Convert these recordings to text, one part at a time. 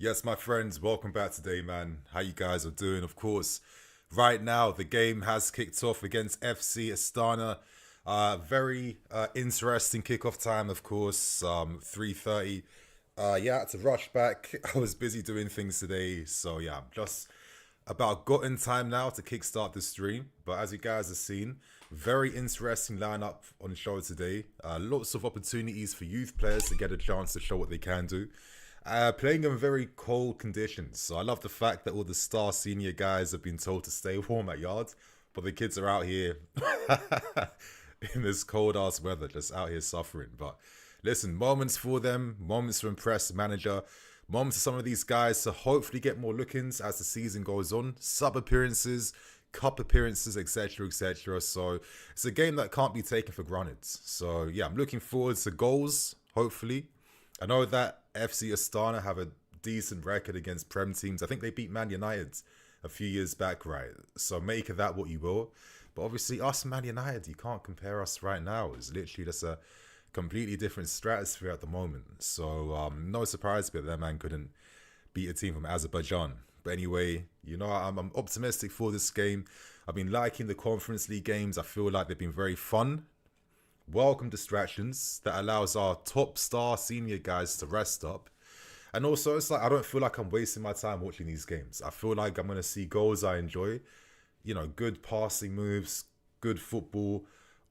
Yes, my friends, welcome back today, man. How you guys are doing? Of course, right now the game has kicked off against FC Astana. Very interesting kickoff time, of course. 3:30. Yeah, I had to rush back. I was busy doing things today, so yeah, I'm just about got in time now to kickstart the stream. But as you guys have seen, very interesting lineup on show today. Lots of opportunities for youth players to get a chance to show what they can do. Playing in very cold conditions. So I love the fact that all the star senior guys have been told to stay warm at yards, but the kids are out here in this cold ass weather, just out here suffering. But listen, moments for them, moments to impress the manager, moments for some of these guys to hopefully get more look-ins as the season goes on, sub appearances, cup appearances, etc, etc. So it's a game that can't be taken for granted. So yeah, I'm looking forward to goals, hopefully. I know that FC Astana have a decent record against Prem teams. I think they beat Man United a few years back, right? So make of that what you will. But obviously us, Man United, you can't compare us right now. It's literally just a completely different stratosphere at the moment. So no surprise that man couldn't beat a team from Azerbaijan. But anyway, you know, I'm optimistic for this game. I've been liking the Conference League games. I feel like they've been very fun. Welcome distractions that allows our top star senior guys to rest up. And also, it's like I don't feel like I'm wasting my time watching these games. I feel like I'm going to see goals I enjoy. You know, good passing moves, good football,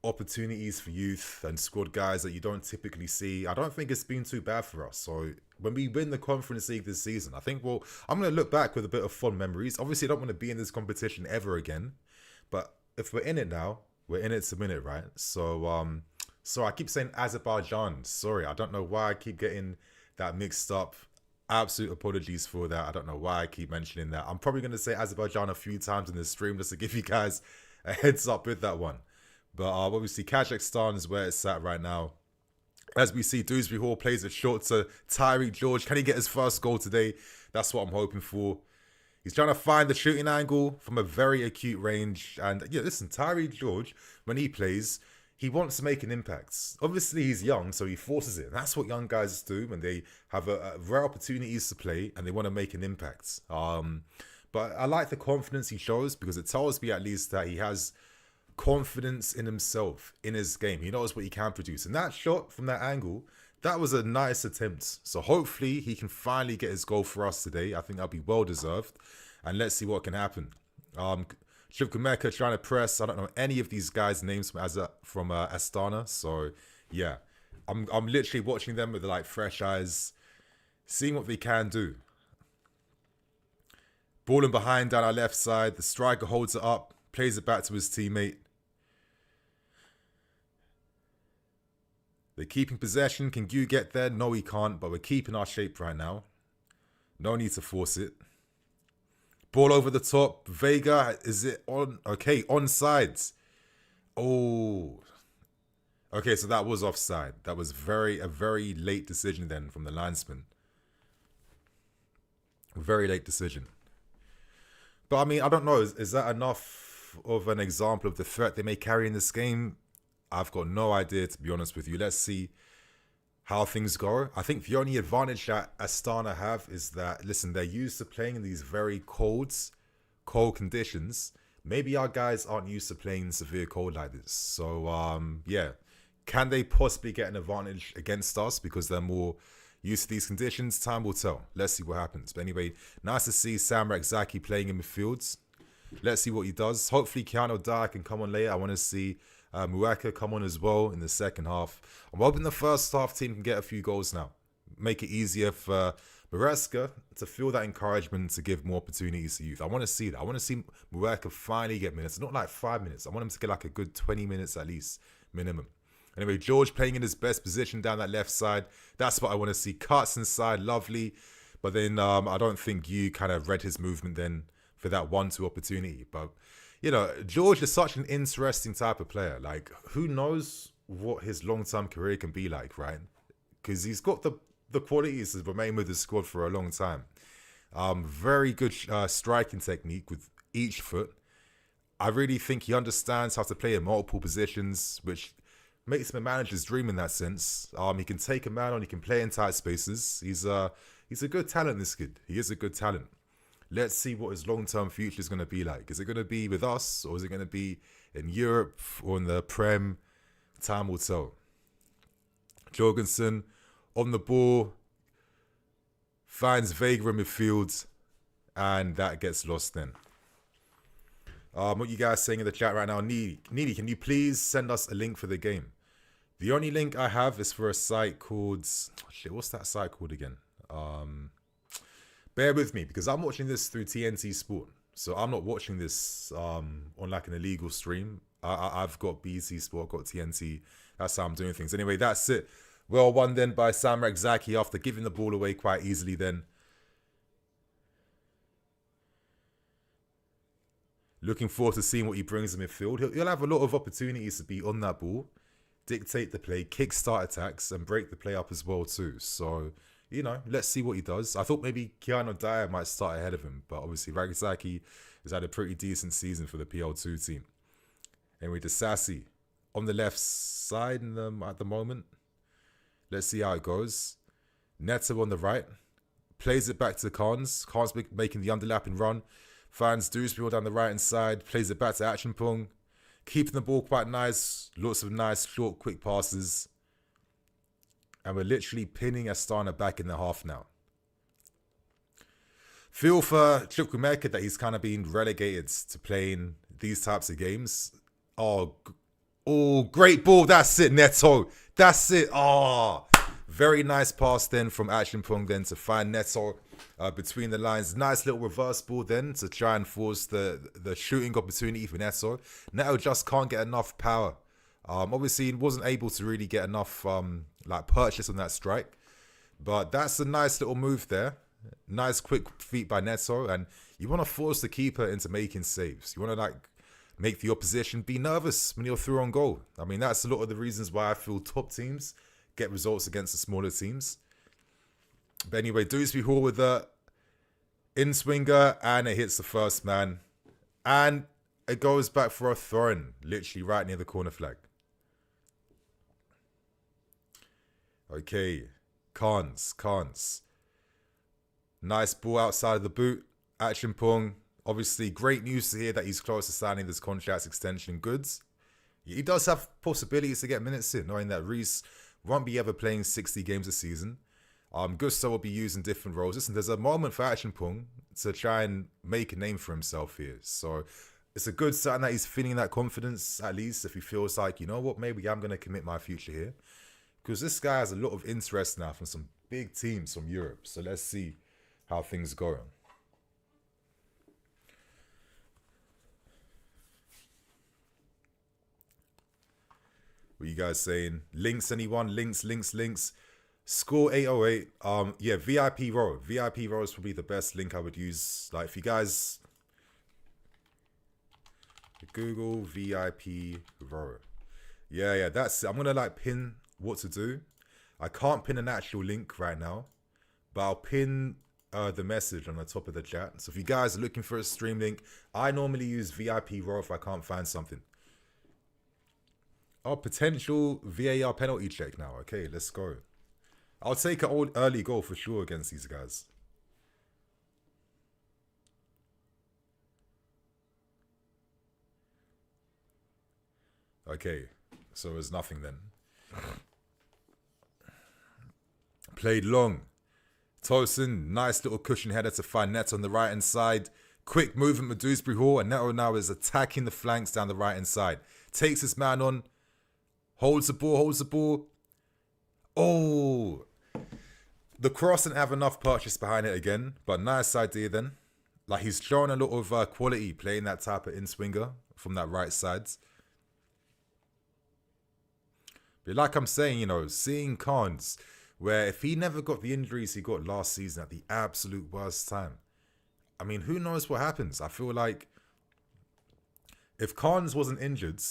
opportunities for youth and squad guys that you don't typically see. I don't think it's been too bad for us. So when we win the Conference League this season, I think, well, I'm going to look back with a bit of fond memories. Obviously, I don't want to be in this competition ever again. But if we're in it now, we're in it to win it, right? So I keep saying Azerbaijan. Sorry, I don't know why I keep getting that mixed up. Absolute apologies for that. I don't know why I keep mentioning that. I'm probably going to say Azerbaijan a few times in this stream just to give you guys a heads up with that one. But obviously Kazakhstan is where it's at right now. As we see, Dewsbury Hall plays it short to Tyreek George. Can he get his first goal today? That's what I'm hoping for. He's trying to find the shooting angle from a very acute range. And yeah, listen, Tyreek George, when he plays, he wants to make an impact. Obviously, he's young, so he forces it. That's what young guys do when they have a rare opportunities to play and they want to make an impact. But I like the confidence he shows because it tells me at least that he has confidence in himself, in his game. He knows what he can produce. And that shot from that angle, that was a nice attempt. So hopefully he can finally get his goal for us today. I think that'll be well deserved. And let's see what can happen. Shivkumeka trying to press. I don't know any of these guys' names from Astana. So yeah, I'm literally watching them with like fresh eyes, seeing what they can do. Balling behind down our left side. The striker holds it up, plays it back to his teammate. They're keeping possession. Can you get there? No, he can't, but we're keeping our shape right now. No need to force it. Ball over the top. Vega, is it on? Okay, onside. Oh. Okay, so that was offside. That was a very late decision then from the linesman. Very late decision. But I mean, I don't know. Is that enough of an example of the threat they may carry in this game? I've got no idea, to be honest with you. Let's see how things go. I think the only advantage that Astana have is that, listen, they're used to playing in these very cold conditions. Maybe our guys aren't used to playing in severe cold like this. So, yeah. Can they possibly get an advantage against us because they're more used to these conditions? Time will tell. Let's see what happens. But anyway, nice to see Managerial playing in midfields. Let's see what he does. Hopefully, Keanu Dyer can come on later. I want to see Muaka come on as well in the second half. I'm hoping the first half team can get a few goals now. Make it easier for Maresca to feel that encouragement to give more opportunities to youth. I want to see that. I want to see Muaka finally get minutes. Not like 5 minutes. I want him to get like a good 20 minutes at least, minimum. Anyway, George playing in his best position down that left side. That's what I want to see. Cuts inside, lovely. But then I don't think you kind of read his movement then for that 1-2 opportunity. But, you know, George is such an interesting type of player. Like, who knows what his long-term career can be like, right? Because he's got the qualities to remain with the squad for a long time. Very good striking technique with each foot. I really think he understands how to play in multiple positions, which makes him a manager's dream in that sense. He can take a man on, he can play in tight spaces. He's a good talent, this kid. He is a good talent. Let's see what his long-term future is going to be like. Is it going to be with us, or is it going to be in Europe or in the Prem? Time will tell. Jorgensen on the ball, finds Vega in midfield, and that gets lost then. What you guys saying in the chat right now? Needy, can you please send us a link for the game? The only link I have is for a site called... Shit, what's that site called again? Bear with me, because I'm watching this through TNT Sport. So I'm not watching this on like an illegal stream. I've got BT Sport, I've got TNT. That's how I'm doing things. Anyway, that's it. Well won then by Managerial after giving the ball away quite easily then. Looking forward to seeing what he brings in midfield. He'll have a lot of opportunities to be on that ball, dictate the play, kickstart attacks, and break the play up as well too. So, you know, let's see what he does. I thought maybe Keanu Dyer might start ahead of him, but obviously Ragasaki has had a pretty decent season for the PL2 team. Anyway, Disasi on the left side at the moment. Let's see how it goes. Neto on the right. Plays it back to Khans. Khans making the underlapping run. Finds Dewsbury down the right-hand side. Plays it back to Achinpong. Keeping the ball quite nice. Lots of nice, short, quick passes. And we're literally pinning Astana back in the half now. Feel for Chukwuemeka that he's kind of been relegated to playing these types of games. Oh, great ball. That's it, Neto. That's it. Oh, very nice pass then from Achinpong then to find Neto between the lines. Nice little reverse ball then to try and force the shooting opportunity for Neto. Neto just can't get enough power. Obviously, he wasn't able to really get enough like purchase on that strike. But that's a nice little move there. Nice quick feet by Neto. And you want to force the keeper into making saves. You want to like make the opposition be nervous when you're through on goal. I mean, that's a lot of the reasons why I feel top teams get results against the smaller teams. But anyway, Dewsbury Hall with the in-swinger, and it hits the first man. And it goes back for a throw-in, literally right near the corner flag. Okay, Khans. Nice ball outside of the boot. Achinpong. Obviously, great news to hear that he's close to signing this contract extension goods. He does have possibilities to get minutes in, knowing that Reese won't be ever playing 60 games a season. Gusto will be used in different roles. Listen, there's a moment for Achinpong to try and make a name for himself here. So it's a good sign that he's feeling that confidence, at least if he feels like, you know what, maybe I'm going to commit my future here. Because this guy has a lot of interest now from some big teams from Europe. So let's see how things go. What you guys saying? Links, anyone? Links. Score 808. Yeah, VIP row. VIP row is probably the best link I would use. Like, if you guys Google VIP row. Yeah, that's it. I'm gonna like pin what to do. I can't pin an actual link right now, but I'll pin the message on the top of the chat. So if you guys are looking for a stream link, I normally use VIP Raw if I can't find something. Oh, potential VAR penalty check now. Okay, let's go. I'll take an early goal for sure against these guys. Okay, so there's nothing then. Played long. Tosin, nice little cushion header to find Neto on the right hand side. Quick movement with Dewsbury Hall, and Neto now is attacking the flanks down the right hand side. Takes his man on. Holds the ball. Oh! The cross didn't have enough purchase behind it again, but nice idea then. Like, he's showing a lot of quality playing that type of in-swinger from that right side. But like I'm saying, you know, seeing Carnes, where if he never got the injuries he got last season at the absolute worst time, I mean, who knows what happens? I feel like if Carnes wasn't injured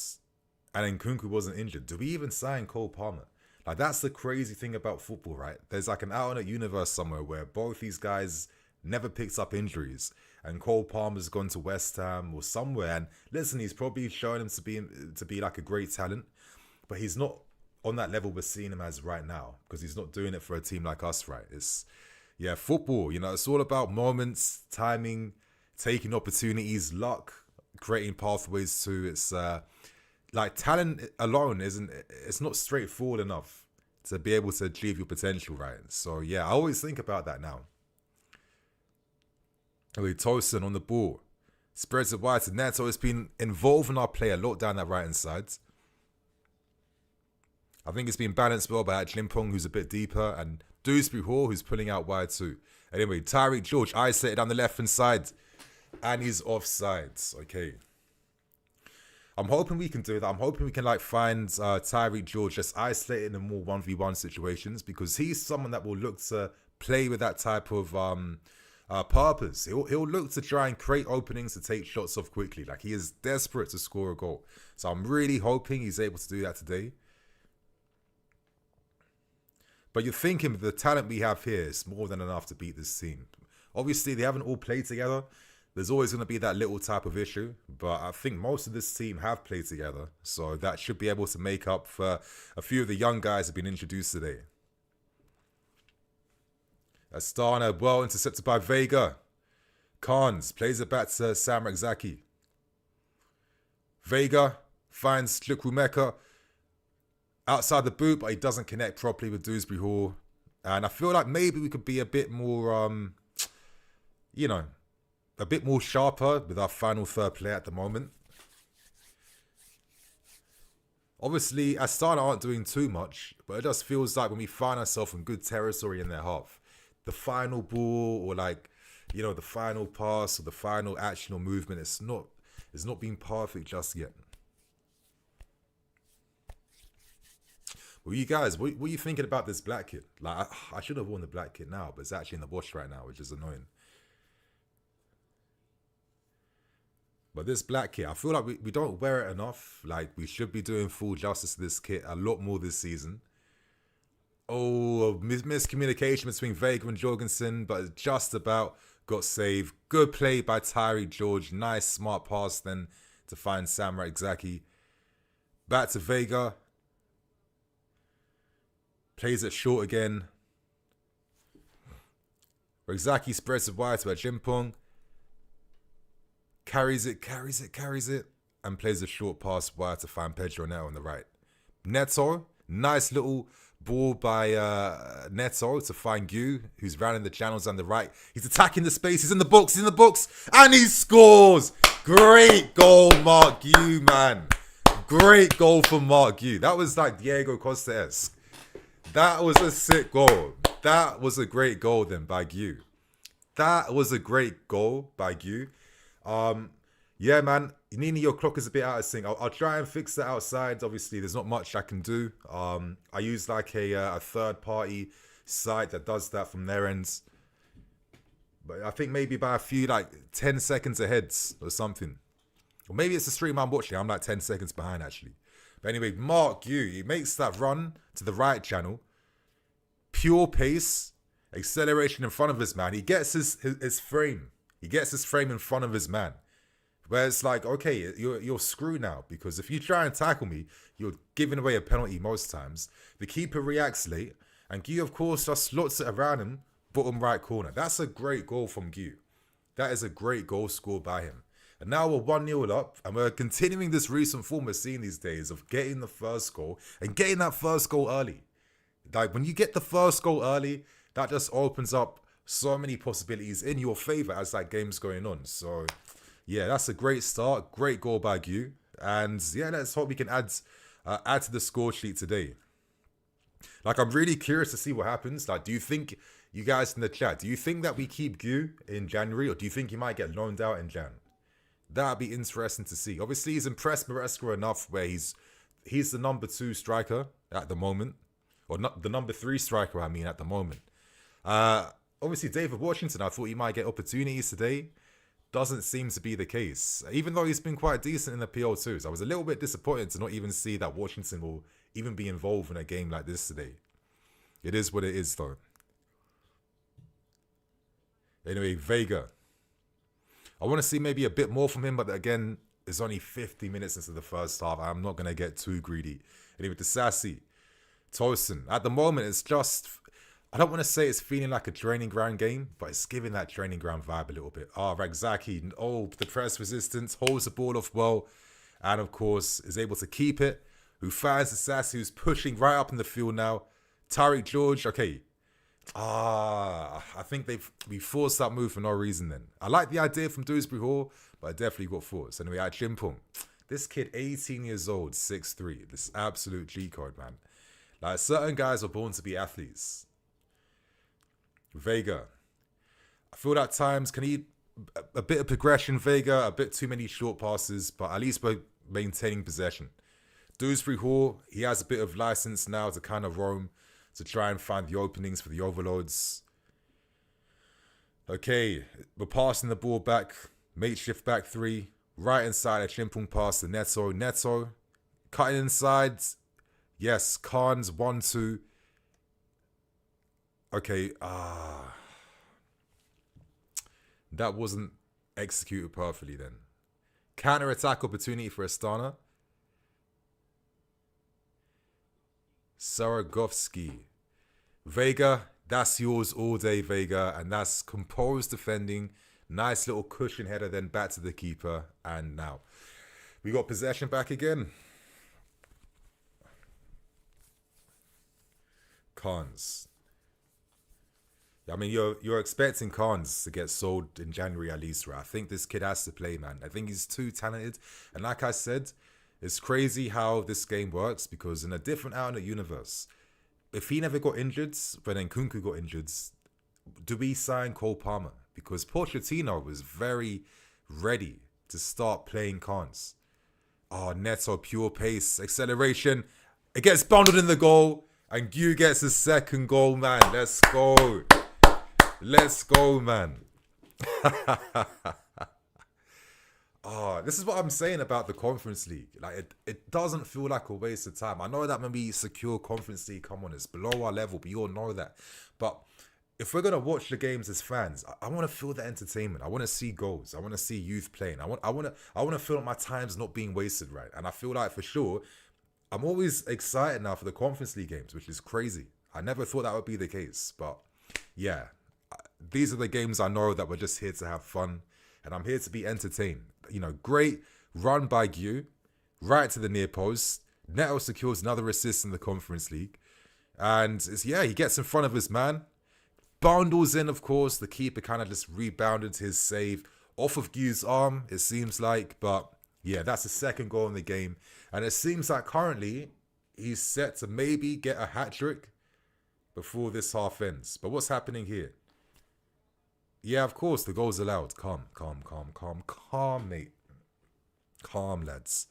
and Nkunku wasn't injured, do we even sign Cole Palmer? Like, that's the crazy thing about football, right? There's like an alternate universe somewhere where both these guys never picked up injuries, and Cole Palmer's gone to West Ham or somewhere. And listen, he's probably shown him to be like a great talent, but he's not on that level we're seeing him as right now, because he's not doing it for a team like us, right? It's, yeah, football, you know, it's all about moments, timing, taking opportunities, luck, creating pathways to it's like talent alone it's not straightforward enough to be able to achieve your potential, right? So yeah, I always think about that now. Tosin on the ball, spreads it wide to Neto. Has been involved in our play a lot down that right hand side. I think it's been balanced well by Limpong, who's a bit deeper, and Dewsbury Hall, who's pulling out wide too. Anyway, Tyreek George isolated down the left hand side, and he's offside. Okay. I'm hoping we can do that. I'm hoping we can like find Tyreek George just isolated in more 1v1 situations, because he's someone that will look to play with that type of purpose. He'll look to try and create openings to take shots off quickly. Like, he is desperate to score a goal. So I'm really hoping he's able to do that today. But you're thinking the talent we have here is more than enough to beat this team. Obviously, they haven't all played together. There's always going to be that little type of issue. But I think most of this team have played together. So that should be able to make up for a few of the young guys who have been introduced today. Astana, well intercepted by Vega. Carnes plays it back to Samrak Zaki. Vega finds Chukwuemeka outside the boot, but he doesn't connect properly with Dewsbury Hall. And I feel like maybe we could be a bit more, you know, a bit more sharper with our final third play at the moment. Obviously, Astana aren't doing too much, but it just feels like when we find ourselves in good territory in their half, the final ball or like, you know, the final pass or the final action or movement, it's not been perfect just yet. Well, you guys, what are you thinking about this black kit? Like, I should have worn the black kit now, but it's actually in the wash right now, which is annoying. But this black kit, I feel like we don't wear it enough. Like, we should be doing full justice to this kit a lot more this season. Oh, miscommunication between Vega and Jorgensen, but just about got saved. Good play by Tyreek George. Nice, smart pass then to find Samrak Zaki. Back to Vega. Plays it short again. Zaki spreads it wide to Jimpong. Carries it, and plays a short pass wide to find Pedro Neto on the right. Neto, nice little ball by Neto to find Gu, who's rounding the channels on the right. He's attacking the space, he's in the box, and he scores! Great goal, Mark Gu, man. Great goal for Mark Gu. That was like Diego Costa-esque. That was a sick goal. That was a great goal then by Gu. That was a great goal by Gu. Yeah, man, Nini, your clock is a bit out of sync. I'll try and fix that outside. Obviously, there's not much I can do. I use like a third-party site that does that from their ends. But I think maybe by a few, like 10 seconds ahead or something. Or maybe it's the stream I'm watching. I'm like 10 seconds behind, actually. But anyway, Mark Gu, he makes that run to the right channel. Pure pace. Acceleration in front of his man. He gets his frame. He gets his frame in front of his man. Where it's like, okay, you're screwed now, because if you try and tackle me, you're giving away a penalty most times. The keeper reacts late, and Gu, of course, just slots it around him, bottom right corner. That's a great goal from Gu. That is a great goal scored by him. And now we're 1-0 up, and we're continuing this recent form we're seeing these days of getting the first goal and getting that first goal early. Like, when you get the first goal early, that just opens up so many possibilities in your favor as that game's going on. So, yeah, that's a great start. Great goal by Gu. And, yeah, let's hope we can add to the score sheet today. Like, I'm really curious to see what happens. Like, do you think, you guys in the chat, do you think that we keep Gu in January, or do you think he might get loaned out in Jan? That'd be interesting to see. Obviously, he's impressed Maresca enough where he's the number 2 striker at the moment. Or not the number 3 striker, I mean, at the moment. Obviously, David Washington, I thought he might get opportunities today. Doesn't seem to be the case. Even though he's been quite decent in the PL2s. I was a little bit disappointed to not even see that Washington will even be involved in a game like this today. It is what it is, though. Anyway, Vega. I want to see maybe a bit more from him, but again, it's only 50 minutes into the first half. I'm not going to get too greedy. Anyway, to Sassy. Tosin. At the moment, it's just... I don't want to say it's feeling like a training ground game, but it's giving that training ground vibe a little bit. Ragzaki. The press resistance. Holds the ball off well. And, of course, is able to keep it. Who finds the Sassy, who's pushing right up in the field now. Tariq George. Okay. I think we forced that move for no reason then. I like the idea from Dewsbury Hall, but I definitely got forced. Anyway, at Chimpong. This kid, 18 years old, 6'3". This absolute G code, man. Like, certain guys are born to be athletes. Vega. I feel at times, can he... A bit of progression, Vega. A bit too many short passes, but at least we're maintaining possession. Dewsbury Hall, he has a bit of license now to kind of roam, to try and find the openings for the overloads. Okay, we're passing the ball back. Makeshift back 3. Right inside, a Chimpong pass to Neto. Neto, cutting inside. Yes, Khan's 1-2. Okay, that wasn't executed perfectly then. Counter-attack opportunity for Astana. Saragovsky. Vega, that's yours all day, Vega. And that's composed defending. Nice little cushion header, then back to the keeper. And now we got possession back again. Khans. I mean, you're expecting Khans to get sold in January at least, right? I think this kid has to play, man. I think he's too talented. And like I said, it's crazy how this game works, because in a different alternate universe, if he never got injured, but then Kunku got injured, do we sign Cole Palmer? Because Pochettino was very ready to start playing Khans. Neto, pure pace, acceleration. It gets bundled in the goal, and Gu gets his second goal, man. Let's go. Let's go, man. This is what I'm saying about the Conference League. Like, it doesn't feel like a waste of time. I know that when we secure Conference League, come on, it's below our level, but you all know that. But if we're gonna watch the games as fans, I want to feel the entertainment. I want to see goals. I want to see youth playing. I want to feel like my time's not being wasted, right? And I feel like, for sure, I'm always excited now for the Conference League games, which is crazy. I never thought that would be the case, but yeah, these are the games I know that we're just here to have fun, and I'm here to be entertained. You know, great run by Gu, right to the near post. Neto secures another assist in the Conference League. And he gets in front of his man. Bundles in, of course. The keeper kind of just rebounded his save off of Gu's arm, it seems like. But yeah, that's the second goal in the game. And it seems like currently he's set to maybe get a hat-trick before this half ends. But what's happening here? Yeah, of course, the goal's allowed. Calm, mate. Calm, lads.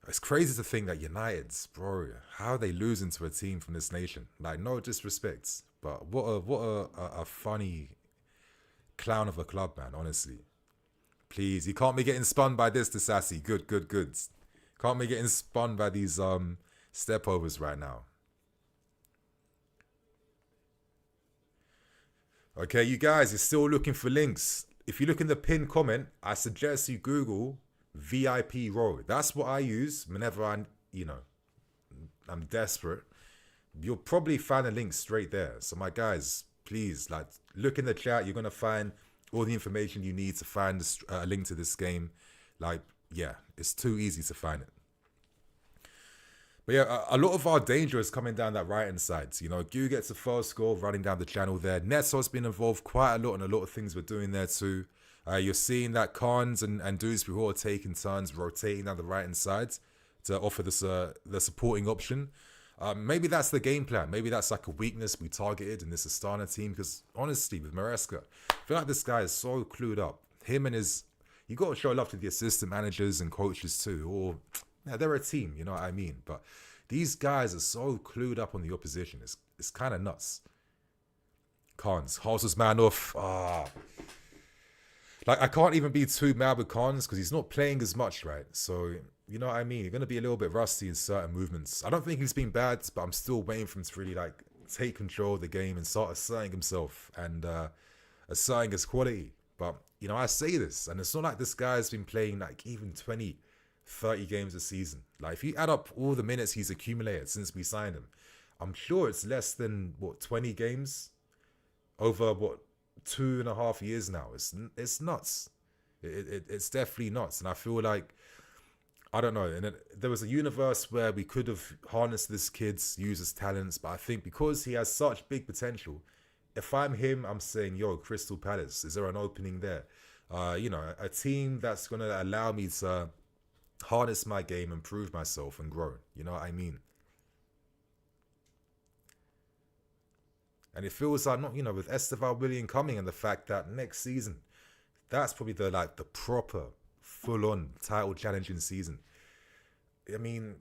It's crazy to think that United's, bro, how are they losing to a team from this nation? Like, no disrespect, but what a funny clown of a club, man, honestly. Please, you can't be getting spun by this, Sassy. Good. Can't be getting spun by these step overs right now. Okay, you guys, you're still looking for links. If you look in the pinned comment, I suggest you Google VIP row. That's what I use whenever I'm desperate. You'll probably find a link straight there. So my guys, please, like, look in the chat. You're gonna find all the information you need to find a link to this game. Like, yeah, it's too easy to find it. But yeah, a lot of our danger is coming down that right-hand side. You know, Gu gets a first goal running down the channel there. Neto's been involved quite a lot in a lot of things we're doing there too. You're seeing that Khans and Dewsbury are taking turns rotating down the right-hand side to offer this the supporting option. Maybe that's the game plan. Maybe that's like a weakness we targeted in this Astana team. Because honestly, with Maresca, I feel like this guy is so clued up. Him and his... You got to show love to the assistant managers and coaches too. Or... Yeah, they're a team, you know what I mean? But these guys are so clued up on the opposition. It's kind of nuts. Khans. Horses man off. Like, I can't even be too mad with Khans because he's not playing as much, right? So, you know what I mean? You're going to be a little bit rusty in certain movements. I don't think he's been bad, but I'm still waiting for him to really, like, take control of the game and start asserting himself and asserting his quality. But, you know, I say this, and it's not like this guy's been playing, like, even 20... 30 games a season. Like, if you add up all the minutes he's accumulated since we signed him, I'm sure it's less than, 20 games over, 2.5 years now. It's nuts. It's definitely nuts. And I feel like, I don't know, and there was a universe where we could have harnessed this kid's use his talents, but I think because he has such big potential, if I'm him, I'm saying, yo, Crystal Palace, is there an opening there? You know, a team that's going to allow me to harness my game, improve myself, and grow. You know what I mean? And it feels like, not, you know, with Esteval William coming and the fact that next season, that's probably the proper, full-on title challenging season. I mean,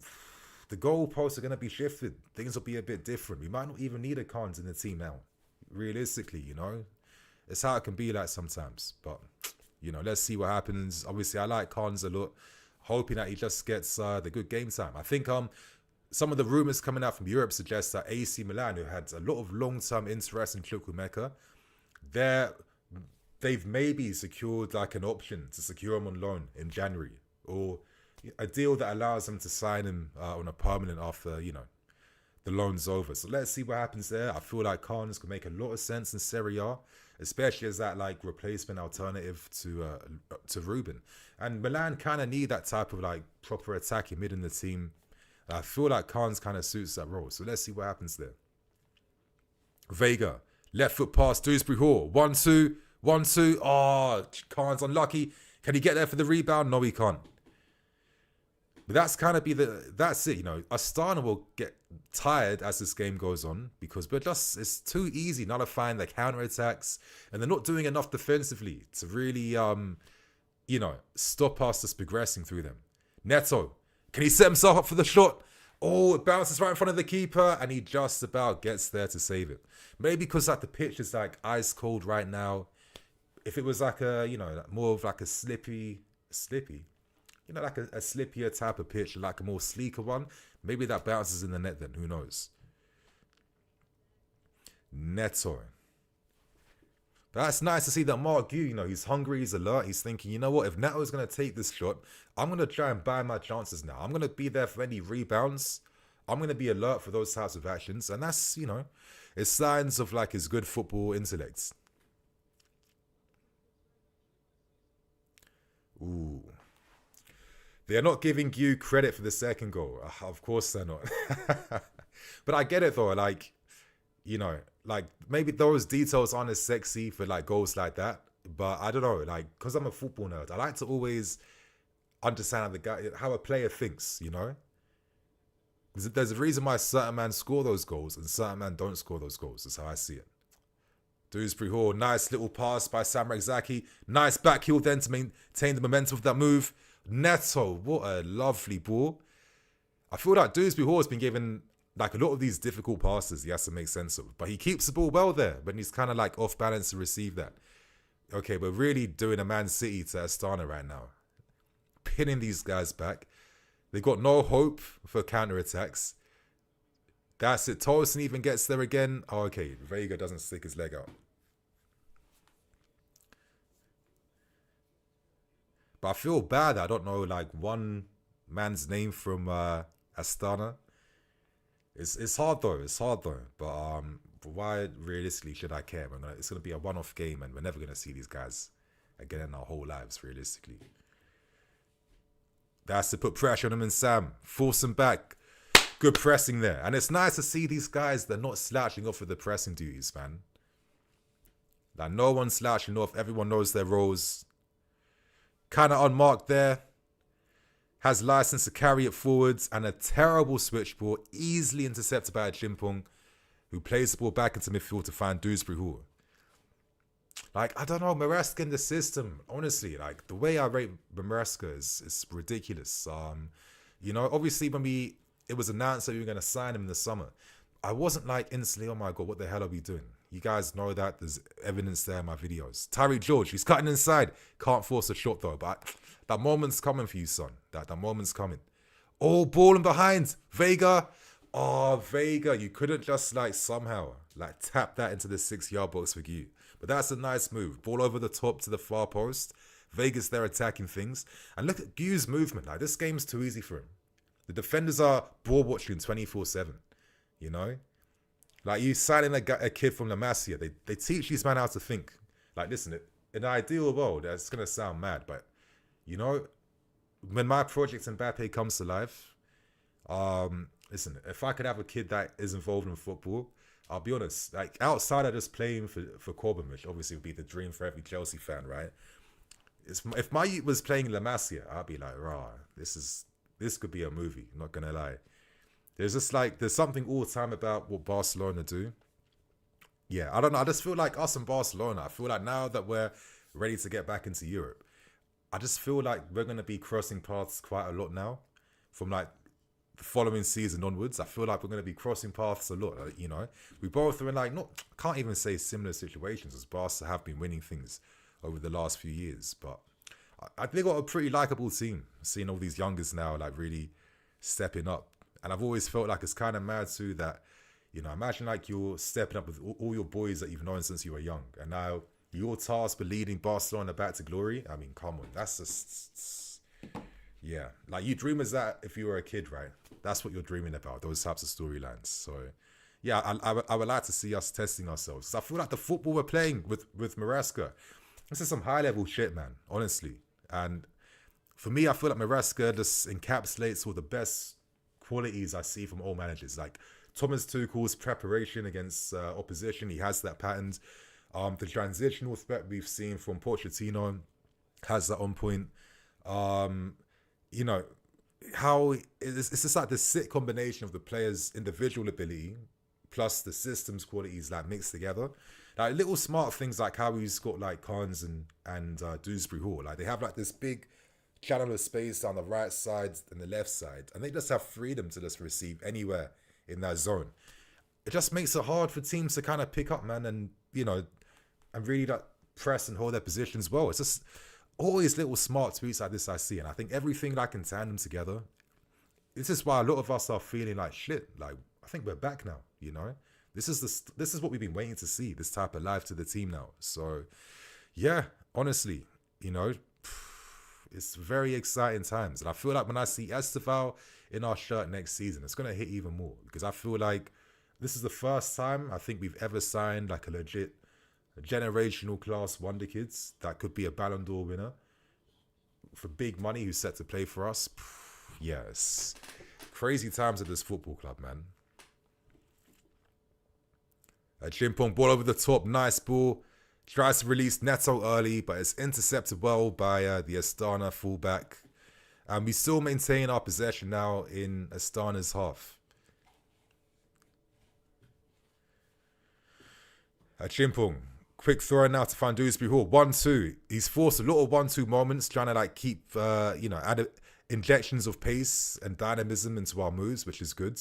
the goalposts are going to be shifted. Things will be a bit different. We might not even need a Khans in the team now. Realistically, you know? It's how it can be like sometimes. But, you know, let's see what happens. Obviously, I like Khans a lot. Hoping that he just gets the good game time. I think some of the rumours coming out from Europe suggest that AC Milan, who had a lot of long-term interest in Chukwuemeka, they've maybe secured like an option to secure him on loan in January, or a deal that allows them to sign him on a permanent after, you know, the loan's over. So let's see what happens there. I feel like Khans could make a lot of sense in Serie A, especially as that like replacement alternative to Ruben. And Milan kind of need that type of like proper attacking mid in the team. I feel like Khans kind of suits that role. So let's see what happens there. Vega, left foot pass, Dewsbury Hall, 1-2, 1-2. Oh, Khans unlucky. Can he get there for the rebound? No, he can't. But that's kind of that's it, you know. Astana will get tired as this game goes on because it's too easy nullifying their counter-attacks, and they're not doing enough defensively to really, you know, stop us just progressing through them. Neto, can he set himself up for the shot? Oh, it bounces right in front of the keeper, and he just about gets there to save it. Maybe because like the pitch is like ice cold right now. If it was like a, you know, more of like a slippy, you know, like a slippier type of pitch, like a more sleeker one, maybe that bounces in the net then, who knows. Neto. But that's nice to see that Mark Gu, you know, he's hungry, he's alert, he's thinking, you know what, if Neto is going to take this shot, I'm going to try and buy my chances now. I'm going to be there for any rebounds. I'm going to be alert for those types of actions. And that's, you know, it's signs of like his good football intellect. Ooh. They're not giving you credit for the second goal. Of course they're not. But I get it though. Like, you know, like maybe those details aren't as sexy for like goals like that. But I don't know, like, because I'm a football nerd, I like to always understand how a player thinks, you know? There's a reason why certain men score those goals and certain men don't score those goals. That's how I see it. Dewsbury Hall, nice little pass by Sam Zaki. Nice back heel then to maintain the momentum of that move. Neto, what a lovely ball. I feel like Dewsbury Hall has been given like a lot of these difficult passes he has to make sense of. But he keeps the ball well there when he's kind of like off balance to receive that. Okay, we're really doing a Man City to Astana right now. Pinning these guys back. They've got no hope for counter-attacks. That's it. Tolson even gets there again. Oh, okay. Vega doesn't stick his leg out. But I feel bad that I don't know like one man's name from Astana. It's hard though. It's hard though. But why realistically should I care? It's gonna be a one-off game, and we're never gonna see these guys again in our whole lives. Realistically, that's to put pressure on them and Sam, force them back. Good pressing there, and it's nice to see these guys. They're not slouching off of the pressing duties, man. Like no one's slouching off. Everyone knows their roles. Kind of unmarked there. Has license to carry it forwards, and a terrible switch ball, easily intercepted by a Chimpong, who plays the ball back into midfield to find Dewsbury Hall. Like, I don't know, Maresca in the system, honestly, like, the way I rate Maresca is ridiculous. You know, obviously when it was announced that we were going to sign him in the summer, I wasn't like instantly, oh my God, what the hell are we doing? You guys know that. There's evidence there in my videos. Tyreek George, he's cutting inside. Can't force a shot though, but that moment's coming for you, son. That moment's coming. Oh, ball in behind. Vega. Oh, Vega, you couldn't just like somehow like tap that into the 6-yard box for you. But that's a nice move. Ball over the top to the far post. Vegas there attacking things. And look at Gu's movement. Like, this game's too easy for him. The defenders are ball watching 24/7. You know? Like, you signing a kid from La Masia, they teach these men how to think. Like, listen, in an ideal world, that's going to sound mad, but, you know, when my project Mbappe comes to life, listen, if I could have a kid that is involved in football, I'll be honest, like, outside of just playing for Corbin, which obviously would be the dream for every Chelsea fan, right? If my youth was playing La Masia, I'd be like, rah, this could be a movie, I'm not going to lie. There's something all the time about what Barcelona do. Yeah, I don't know. I just feel like us and Barcelona, I feel like now that we're ready to get back into Europe, I just feel like we're going to be crossing paths quite a lot now. From like the following season onwards, I feel like we're going to be crossing paths a lot. You know, we both are in like, can't even say similar situations, as Barca have been winning things over the last few years. But I think we've got a pretty likable team, seeing all these youngers now like really stepping up. And I've always felt like it's kind of mad too that, you know, imagine like you're stepping up with all your boys that you've known since you were young. And now your task for leading Barcelona back to glory. I mean, come on. That's just, yeah. Like, you dream as that if you were a kid, right? That's what you're dreaming about, those types of storylines. So, yeah, I would like to see us testing ourselves. So I feel like the football we're playing with Maresca, this is some high-level shit, man, honestly. And for me, I feel like Maresca just encapsulates all the best qualities I see from all managers. Like Thomas Tuchel's preparation against opposition, he has that pattern. The transitional threat we've seen from Pochettino has that on point. You know, how it's just like this sick combination of the players' individual ability plus the system's qualities like mixed together. Like little smart things like how he's got like Carnes and Dewsbury Hall. Like they have like this big channel of space down the right side and the left side, and they just have freedom to just receive anywhere in that zone. It just makes it hard for teams to kind of pick up, man, and you know, and really like press and hold their positions well. It's just always little smart tweets like this I see, and I think everything like in tandem together. This is why a lot of us are feeling like shit. Like, I think we're back now. You know, this is what we've been waiting to see. This type of life to the team now. So, yeah, honestly, you know, it's very exciting times. And I feel like when I see Esteval in our shirt next season, it's going to hit even more. Because I feel like this is the first time I think we've ever signed like a legit generational class wonder kids that could be a Ballon d'Or winner for big money who's set to play for us. Yes. Crazy times at this football club, man. A Chimpong ball over the top. Nice ball. Tries to release Neto early, but it's intercepted well by the Astana fullback. And we still maintain our possession now in Astana's half. A Chimpong. Quick throw now to find Dewsbury Hall. 1-2. He's forced a lot of 1-2 moments, trying to like keep, you know, add injections of pace and dynamism into our moves, which is good.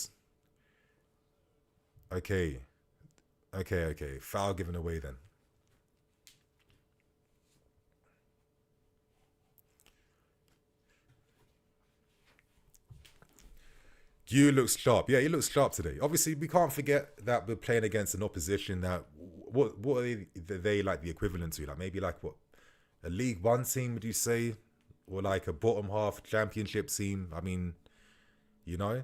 Okay. Foul given away then. You looks sharp. Yeah, he looks sharp today. Obviously, we can't forget that we're playing against an opposition that what are they like the equivalent to? Like maybe like what, a League One team, would you say? or like a bottom half championship team. I mean, you know,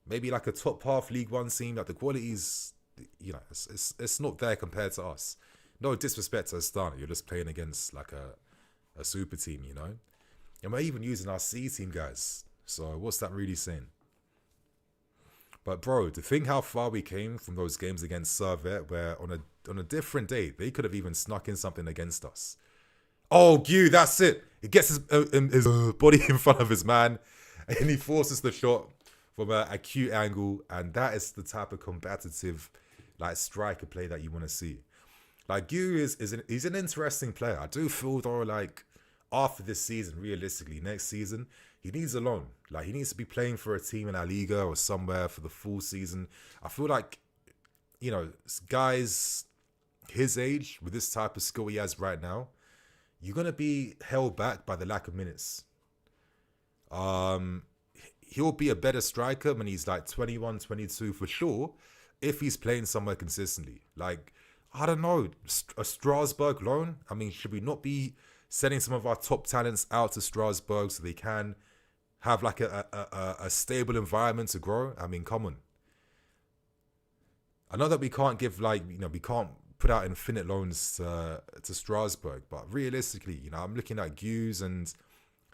maybe like a top half League One team. Like the quality's, you know, it's not there compared to us. No disrespect to Astana, you're just playing against like a super team, you know. And we're even using our C team guys. So what's that really saying? But bro, to think how far we came from those games against Servette, where on a different day they could have even snuck in something against us. Oh, Gu, that's it. He gets his body in front of his man, and he forces the shot from an acute angle, and that is the type of combative, like striker play that you want to see. Like Gu he's an interesting player. I do feel though, like after this season, realistically, next season, he needs a loan. Like he needs to be playing for a team in La Liga or somewhere for the full season. I feel like, you know, guys his age with this type of skill he has right now, you're gonna be held back by the lack of minutes. He'll be a better striker when he's like 21, 22 for sure, if he's playing somewhere consistently. Like, I don't know, a Strasbourg loan? I mean, should we not be sending some of our top talents out to Strasbourg so they can have like a stable environment to grow? I mean, come on. I know that we can't give like, you know, we can't put out infinite loans to Strasbourg, but realistically, you know, I'm looking at Hughes and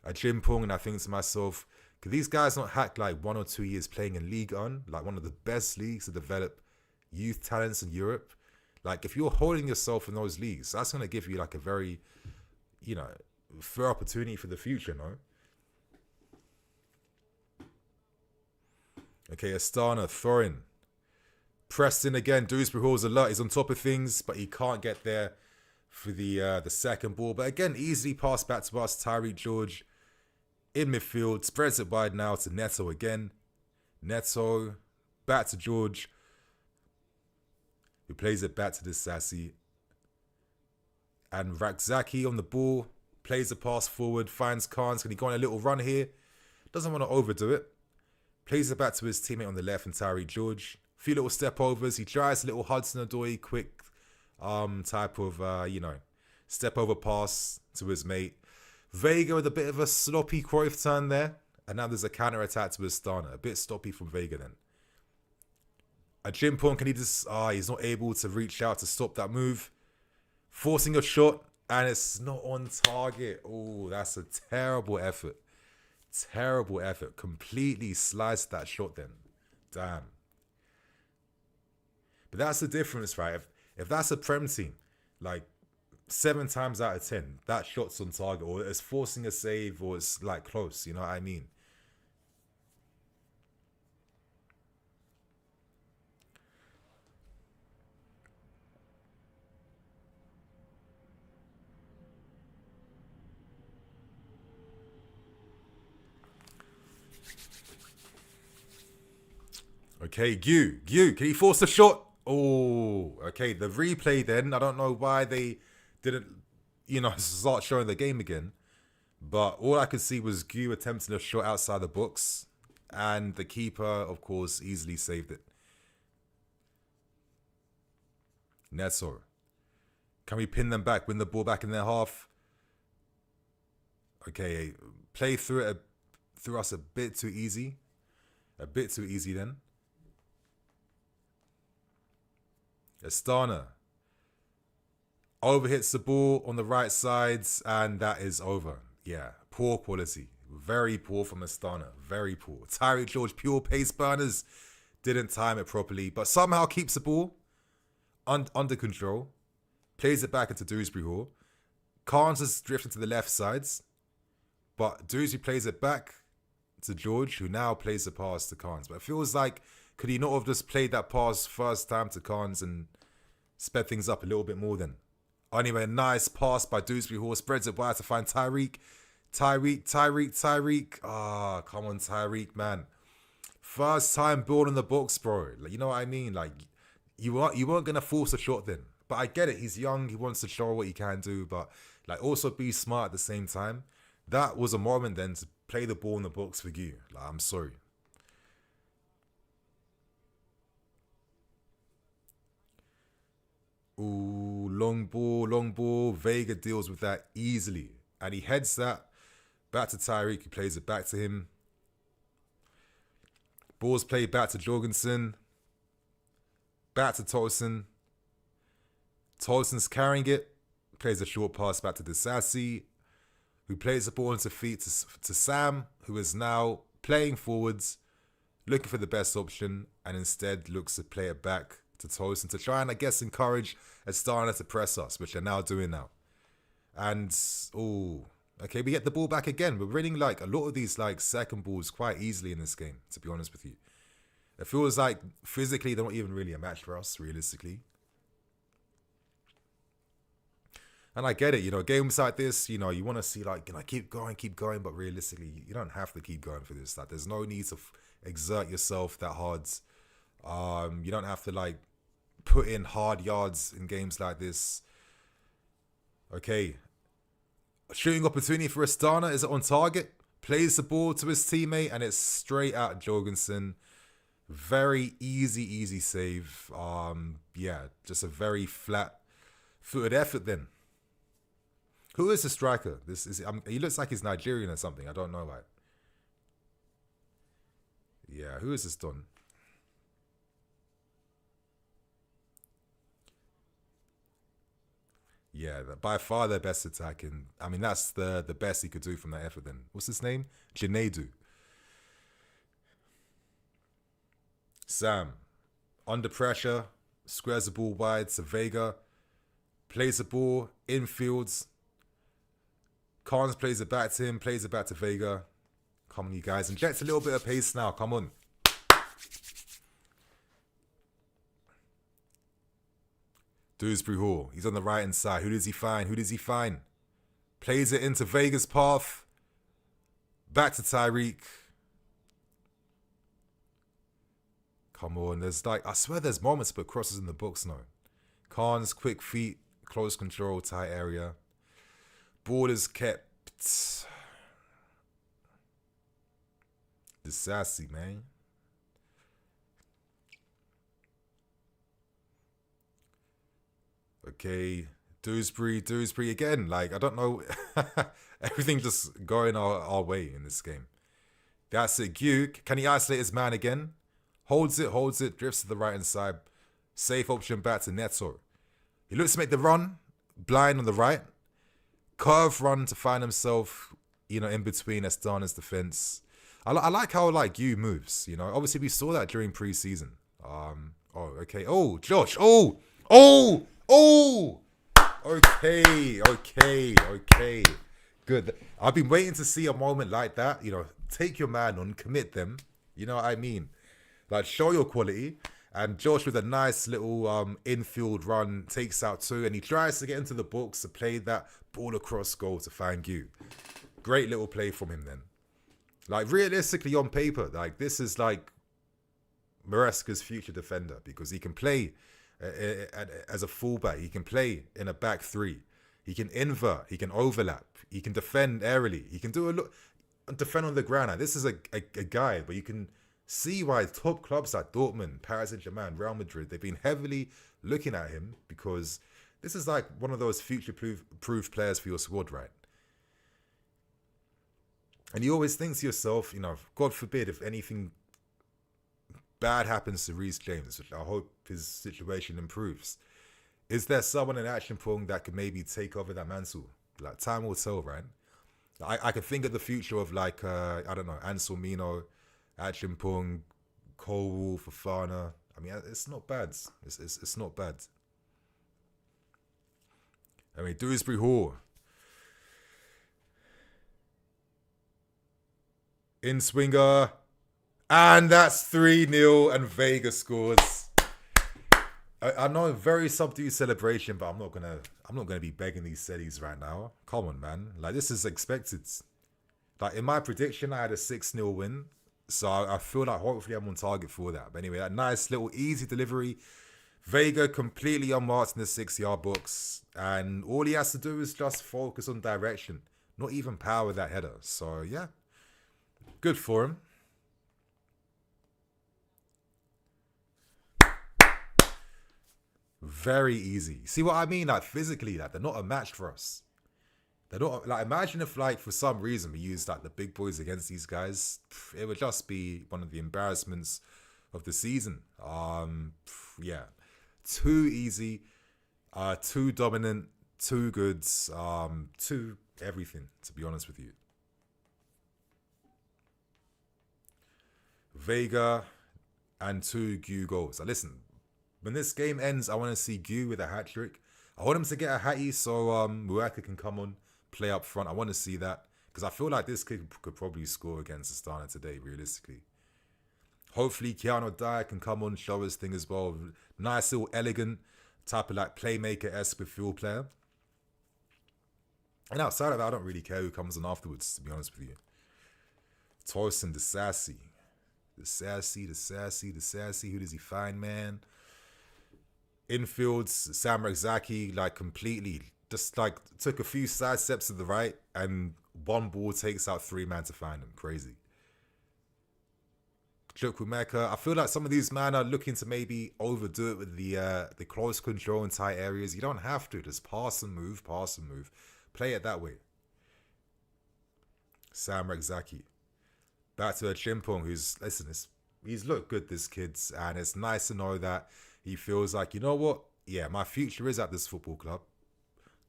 a Jimpong, and I think to myself, could these guys not hack like 1 or 2 years playing in Ligue 1, like one of the best leagues to develop youth talents in Europe? Like if you're holding yourself in those leagues, that's going to give you like a very, you know, fair opportunity for the future, no? Okay, Astana, Thorin. Preston again, Dewsbury Hall's alert. He's on top of things, but he can't get there for the second ball. But again, easily passed back to us. Tyreek George in midfield, spreads it wide now to Neto again. Neto, back to George, who plays it back to the Sassy. And Rakzaki on the ball, plays the pass forward, finds Carnes. Can he go on a little run here? Doesn't want to overdo it. Plays it back to his teammate on the left and Tyreek George. A few little step overs. He tries a little Hudson-Odoi quick type of, you know, step over pass to his mate. Vega with a bit of a sloppy Cruyff turn there. And now there's a counter attack to Astana. A bit sloppy from Vega then. A Jimpong, can he just... he's not able to reach out to stop that move. Forcing a shot, and it's not on target. Oh, that's a terrible effort. Terrible effort. Completely sliced that shot then. Damn. But that's the difference, right? If that's a Prem team, like 7 times out of 10, that shot's on target, or it's forcing a save, or it's like close, you know what I mean? Okay, Gu, can he force a shot? Oh, okay, the replay then, I don't know why they didn't, you know, start showing the game again. But all I could see was Gu attempting a shot outside the box. And the keeper, of course, easily saved it. Neto. Can we pin them back, win the ball back in their half? Okay, play through us a bit too easy. A bit too easy then. Astana overhits the ball on the right sides, and that is over. Yeah, poor quality. Very poor from Astana. Very poor. Tyreek George, pure pace burners. Didn't time it properly, but somehow keeps the ball under control. Plays it back into Dewsbury Hall. Carnes is drifting to the left sides, but Dewsbury plays it back to George, who now plays the pass to Carnes. But it feels like, could he not have just played that pass first time to Carnes and sped things up a little bit more then? Anyway, a nice pass by Dewsbury Hall. Spreads it wide to find Tyreek. Tyreek. Ah, come on, Tyreek, man. First time ball in the box, bro. Like, you know what I mean? Like, you weren't going to force a shot then. But I get it. He's young. He wants to show what he can do. But, like, also be smart at the same time. That was a moment then to play the ball in the box for you. Like, I'm sorry. Ooh, long ball. Vega deals with that easily. And he heads that Back to Tyreek, who plays it back to him. Ball's played back to Jorgensen. Back to Tolson. Tolson's carrying it. Plays a short pass back to Disasi, who plays the ball into feet to Sam, who is now playing forwards, looking for the best option, and instead looks to play it back to Tolson to try and, I guess, encourage Astana to press us, which they're now doing now. And, okay, we get the ball back again. We're winning like a lot of these like second balls quite easily in this game, to be honest with you. It feels like physically they're not even really a match for us, realistically. And I get it, you know, games like this, you know, you want to see like, you know, keep going, but realistically, you don't have to keep going for this. Like, there's no need to exert yourself that hard. You don't have to like put in hard yards in games like this. Okay. Shooting opportunity for Astana. Is it on target? Plays the ball to his teammate and it's straight at Jorgensen. Very easy save. Yeah, just a very flat-footed effort then. Who is the striker? He looks like he's Nigerian or something. I don't know, like. Yeah, who is this done? Yeah, by far their best attacking. I mean, that's the best he could do from that effort then. What's his name? Janedu. Sam. Under pressure. Squares the ball wide to Vega. Plays the ball. Infields. Carnes plays it back to him. Plays it back to Vega. Come on, you guys. Inject a little bit of pace now. Come on. Dewsbury Hall. He's on the right-hand side. Who does he find? Plays it into Vega's path. Back to Tyreek. Come on. There's like, I swear there's moments to put crosses in the books now. Carnes, quick feet, close control, tight area. Ball is kept. The sassy, man. Okay, Dewsbury again. Like, I don't know. Everything just going our way in this game. That's it. Duke. Can he isolate his man again? Holds it, drifts to the right hand side. Safe option back to Neto. He looks to make the run. Blind on the right. Curve run to find himself, you know, in between Astana's defense. I like how, like, Yu moves, you know. Obviously, we saw that during preseason. Okay. Oh, Josh. Oh! Okay. Good. I've been waiting to see a moment like that. You know, take your man on, commit them. You know what I mean? Like, show your quality. And Josh with a nice little infield run takes out two. And he tries to get into the box to play that ball across goal to find you. Great little play from him then. Like, realistically on paper, like, this is like Maresca's future defender. Because he can play as a fullback. He can play in a back three. He can invert. He can overlap. He can defend aerially. He can do a look, defend on the ground. Now, this is a guy, but you can see why top clubs like Dortmund, Paris Saint-Germain, Real Madrid, they've been heavily looking at him because this is like one of those future-proof players for your squad, right? And you always think to yourself, you know, God forbid if anything bad happens to Reece James, which I hope his situation improves. Is there someone in Action that could maybe take over that mantle? Like, time will tell, right? I can think of the future of, like, I don't know, Anselmino, Action Cole, Fofana. I mean, it's not bad. It's not bad. I mean, Dewsbury Hall. In swinger. And that's 3-0 and Vega scores. I know, very subdued celebration, but I'm not gonna be begging these cities right now. Come on, man. Like, this is expected. Like, in my prediction, I had a 6-0 win. So I feel like hopefully I'm on target for that. But anyway, that nice little easy delivery. Vega completely unmarked in the 6-yard box. And all he has to do is just focus on direction. Not even power that header. So yeah, good for him. Very easy. See what I mean? Like, physically, like, they're not a match for us. They're not like, imagine if like for some reason we used like the big boys against these guys. It would just be one of the embarrassments of the season. Yeah, too easy, too dominant, too good, too everything. To be honest with you, Vega and 2 Gu goals. Now listen, when this game ends, I want to see Gu with a hat trick. I want him to get a hattie so Muaka can come on, play up front. I want to see that because I feel like this kid could probably score against Astana today, realistically. Hopefully, Keanu Dyer can come on, show his thing as well. Nice little elegant type of like playmaker-esque midfield player. And outside of that, I don't really care who comes on afterwards, to be honest with you. Torsten, the sassy. The sassy. Who does he find, man? Infields, Samrak Zaki, like completely, just like took a few side steps to the right and one ball takes out 3 men to find him. Crazy. Chukwumeka, I feel like some of these men are looking to maybe overdo it with the close control in tight areas. You don't have to. Just pass and move. Play it that way. Samrak Zaki. Back to a Chimpong who's, listen, he's looked good, this kid's, and it's nice to know that he feels like, you know what? Yeah, my future is at this football club.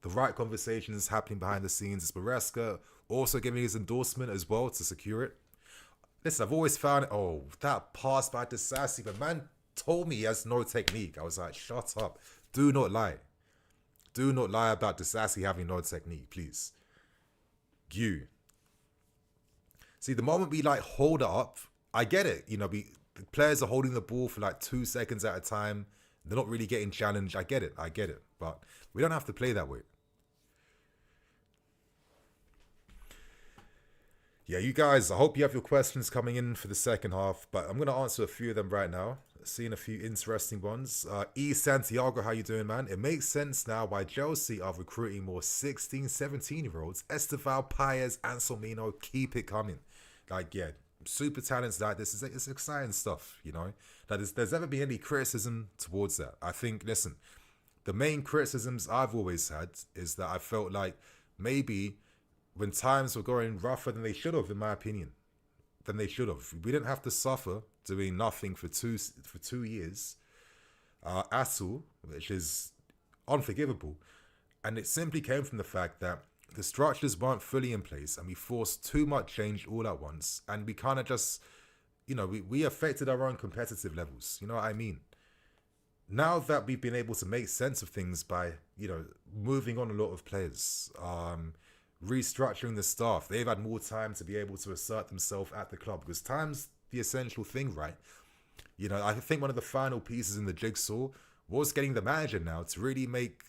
The right conversation is happening behind the scenes. It's Maresca also giving his endorsement as well to secure it. Listen, I've always found it. Oh, that pass by Disasi. The man told me he has no technique. I was like, shut up. Do not lie. Do not lie about Disasi having no technique, please. You. See, the moment we like hold it up, I get it. You know, the players are holding the ball for like 2 seconds at a time. They're not really getting challenged. I get it. But we don't have to play that way. Yeah, you guys, I hope you have your questions coming in for the second half, but I'm going to answer a few of them right now. Seeing a few interesting ones. E. Santiago, how you doing, man? It makes sense now why Chelsea are recruiting more 16, 17-year-olds. Esteval, Paez, Anselmino, keep it coming. Like, yeah, super talents like this. It's exciting stuff, you know? That there's never been any criticism towards that. I think, listen, the main criticisms I've always had is that I felt like maybe when times were going rougher than they should have, in my opinion, we didn't have to suffer doing nothing for two years at all, which is unforgivable. And it simply came from the fact that the structures weren't fully in place and we forced too much change all at once. And we kind of just, you know, we affected our own competitive levels. You know what I mean? Now that we've been able to make sense of things by, you know, moving on a lot of players, restructuring the staff, they've had more time to be able to assert themselves at the club because time's the essential thing, right? You know, I think one of the final pieces in the jigsaw was getting the manager now to really make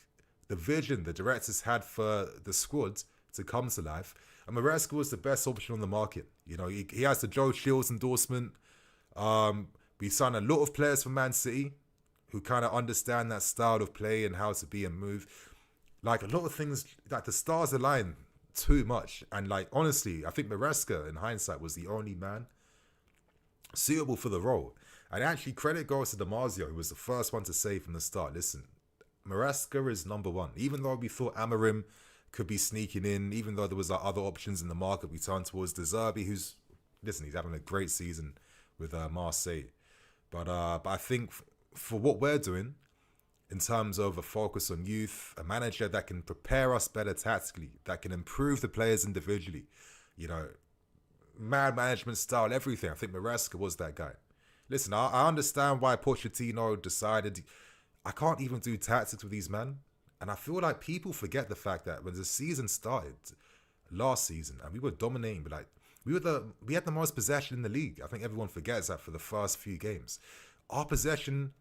the vision the directors had for the squad to come to life. And Maresca was the best option on the market. You know, he has the Joe Shields endorsement. We signed a lot of players from Man City who kind of understand that style of play and how to be and move. Like a lot of things, like the stars align too much. And like, honestly, I think Maresca in hindsight was the only man suitable for the role. And actually credit goes to Damasio, who was the first one to say from the start, listen, Maresca is number one. Even though we thought Amarim could be sneaking in, even though there was like, other options in the market, we turned towards De Zerbi, who's, listen, he's having a great season with Marseille. But I think for what we're doing, in terms of a focus on youth, a manager that can prepare us better tactically, that can improve the players individually, you know, man management style, everything. I think Maresca was that guy. Listen, I understand why Pochettino decided I can't even do tactics with these men. And I feel like people forget the fact that when the season started last season and we were dominating, but like we had the most possession in the league. I think everyone forgets that for the first few games. Our possession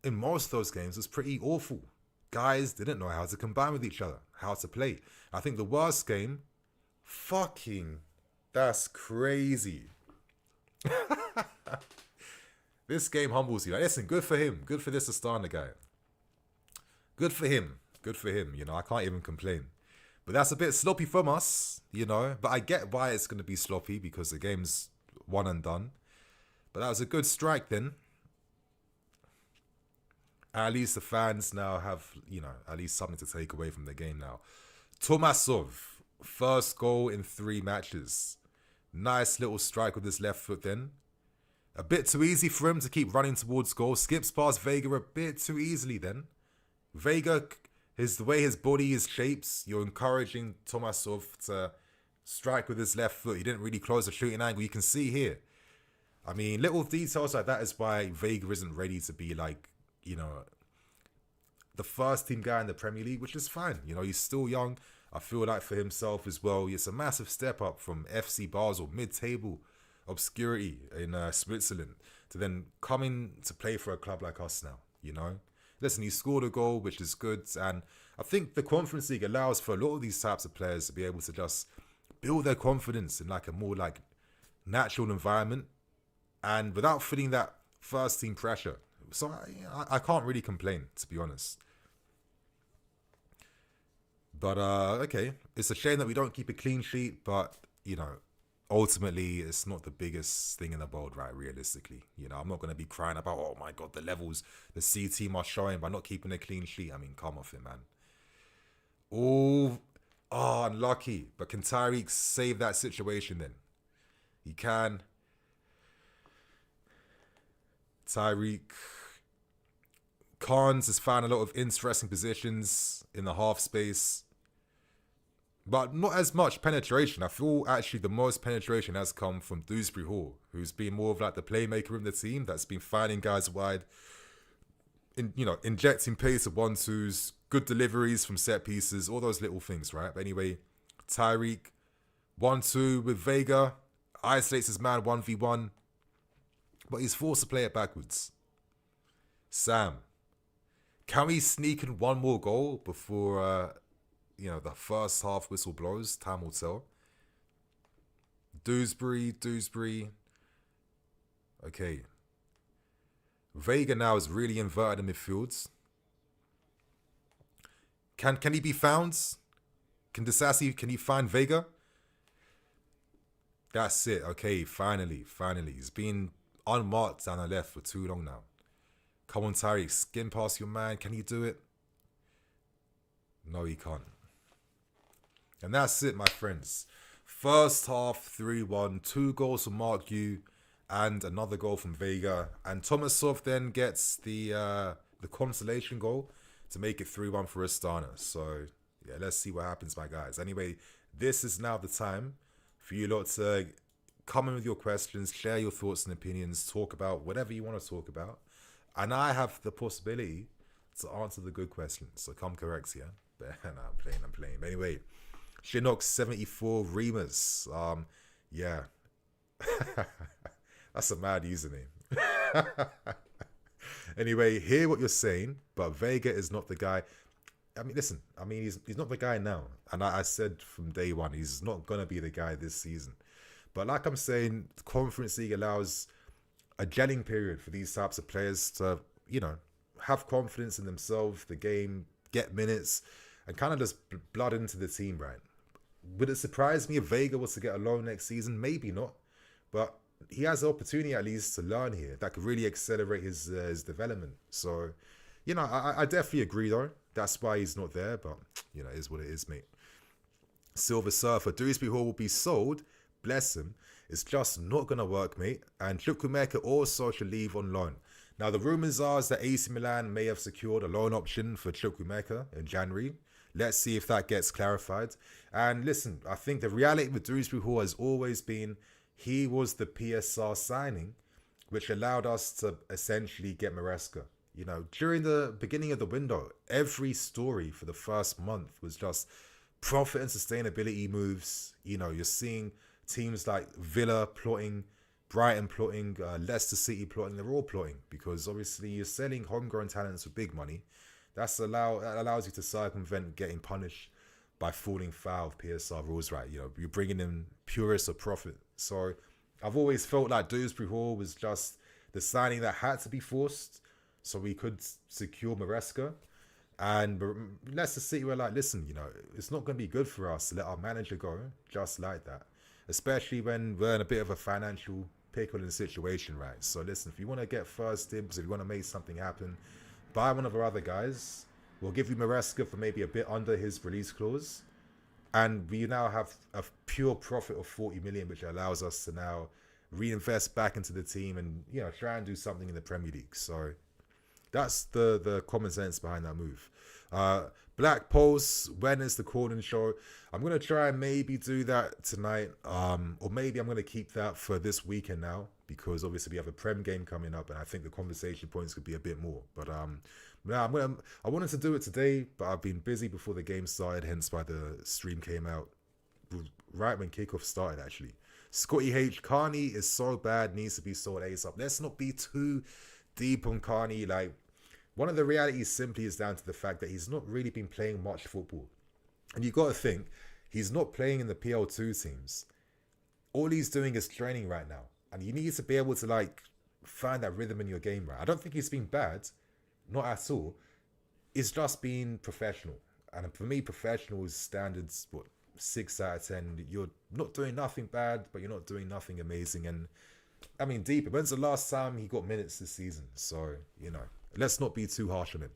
in most of those games was pretty awful. Guys didn't know how to combine with each other, how to play. I think the worst game, that's crazy. This game humbles you. Like, listen, good for him. Good for this Astana guy. Good for him. You know, I can't even complain. But that's a bit sloppy from us, you know. But I get why it's going to be sloppy because the game's one and done. But that was a good strike then. At least the fans now have, you know, at least something to take away from the game now. Tomasov, first goal in 3 matches. Nice little strike with his left foot then. A bit too easy for him to keep running towards goal. Skips past Vega a bit too easily then. Vega, the way his body is shaped, you're encouraging Tomasov to strike with his left foot. He didn't really close the shooting angle. You can see here. I mean, little details like that is why Vega isn't ready to be like, you know, the first team guy in the Premier League, which is fine. You know, he's still young. I feel like for himself as well, it's a massive step up from FC Basel, mid-table obscurity in Switzerland, to then coming to play for a club like us now, you know. Listen, he scored a goal, which is good, and I think the Conference League allows for a lot of these types of players to be able to just build their confidence in like a more like natural environment and without feeling that first team pressure. So I can't really complain, to be honest. But okay, it's a shame that we don't keep a clean sheet, but you know, ultimately it's not the biggest thing in the world, right? Realistically, you know, I'm not going to be crying about, oh my god, the levels the C team are showing by not keeping a clean sheet. I mean, come off it, man. Oh, unlucky. But can Tyreek save that situation then? He can. Tyreek. Carnes has found a lot of interesting positions in the half space, but not as much penetration. I feel actually the most penetration has come from Dewsbury Hall, who's been more of like the playmaker in the team, that's been finding guys wide, injecting pace of 1-2s, good deliveries from set pieces, all those little things, right? But anyway, Tyreek, 1-2 with Vega, isolates his man 1v1, but he's forced to play it backwards. Sam, can we sneak in one more goal before, the first half whistle blows? Time will tell. Dewsbury. Okay. Vega now is really inverted in midfields. Can he be found? Can he find Vega? That's it. Okay, finally. He's been unmarked down the left for too long now. Come on, Tyreek, skin past your man. Can he do it? No, he can't. And that's it, my friends. First half, 3-1. 2 goals from Mark Yu and another goal from Vega. And Tomasov then gets the consolation goal to make it 3-1 for Astana. So, yeah, let's see what happens, my guys. Anyway, this is now the time for you lot to come in with your questions, share your thoughts and opinions, talk about whatever you want to talk about. And I have the possibility to answer the good questions. So come correct, yeah? No, I'm playing. But anyway, Chinook 74 Remus. Yeah. That's a mad username. Anyway, hear what you're saying, but Vega is not the guy. I mean, listen, he's not the guy now. And I said from day one, he's not going to be the guy this season. But like I'm saying, the Conference League allows a gelling period for these types of players to, have confidence in themselves, the game, get minutes, and kind of just blood into the team, right? Would it surprise me if Vega was to get a loan next season? Maybe not. But he has the opportunity at least to learn here. That could really accelerate his development. So, I definitely agree though. That's why he's not there. But, it is what it is, mate. Silver Surfer. Dewsbury Hall will be sold. Bless him. It's just not going to work, mate. And Chukwuemeka also should leave on loan. Now, the rumours are that AC Milan may have secured a loan option for Chukwuemeka in January. Let's see if that gets clarified. And listen, I think the reality with Dewsbury Hall has always been he was the PSR signing, which allowed us to essentially get Maresca. During the beginning of the window, every story for the first month was just profit and sustainability moves. You're seeing teams like Villa plotting, Brighton plotting, Leicester City plotting. They're all plotting because obviously you're selling homegrown talents for big money. That allows you to circumvent getting punished by falling foul of PSR rules, right? You're bringing in purists of profit. So I've always felt like Dewsbury Hall was just the signing that had to be forced so we could secure Maresca. And Leicester City were like, listen, it's not going to be good for us to let our manager go just like that. Especially when we're in a bit of a financial pickle and situation, right? So listen, if you want to get first dibs, if you want to make something happen, buy one of our other guys. We'll give you Maresca for maybe a bit under his release clause. And we now have a pure profit of 40 million, which allows us to now reinvest back into the team and, you know, try and do something in the Premier League. So that's the common sense behind that move. Black Pulse, when is the calling show? I'm going to try and maybe do that tonight. Or maybe I'm going to keep that for this weekend now, because obviously we have a Prem game coming up and I think the conversation points could be a bit more. But I wanted to do it today, but I've been busy before the game started, hence why the stream came out right when kickoff started, actually. Scotty H, Carney is so bad, needs to be sold ASAP. Let's not be too deep on Carney. Like, one of the realities simply is down to the fact that he's not really been playing much football. And you got to think, he's not playing in the PL2 teams. All he's doing is training right now. And you need to be able to, like, find that rhythm in your game, right? I don't think he's been bad. Not at all. It's just being professional. And for me, professional standards, 6 out of 10. You're not doing nothing bad, but you're not doing nothing amazing. And I mean, deep. When's the last time he got minutes this season? So, you know, let's not be too harsh on him.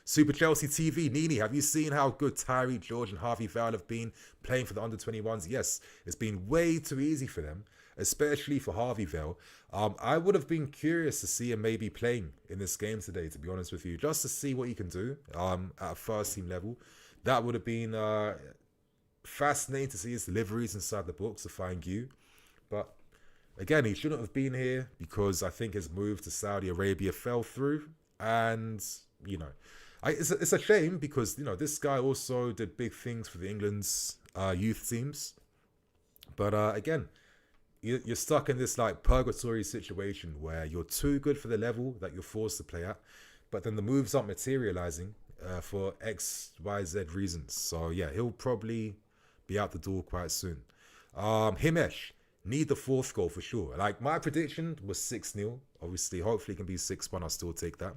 Super Chelsea TV, Nini, have you seen how good Tyree, George and Harvey Vale have been playing for the under-21s? Yes, it's been way too easy for them, especially for Harvey Vale. I would have been curious to see him maybe playing in this game today, to be honest with you, just to see what he can do at a first team level. That would have been fascinating to see his deliveries inside the box to find you. But again, he shouldn't have been here because I think his move to Saudi Arabia fell through. And, you know, it's a shame because, you know, this guy also did big things for the England's youth teams. But again, you're stuck in this like purgatory situation where you're too good for the level that you're forced to play at, but then the moves aren't materializing for X, Y, Z reasons. So yeah, he'll probably be out the door quite soon. Himesh, need the 4th goal for sure. Like, my prediction was 6-0. Obviously, hopefully it can be 6-1. I'll still take that.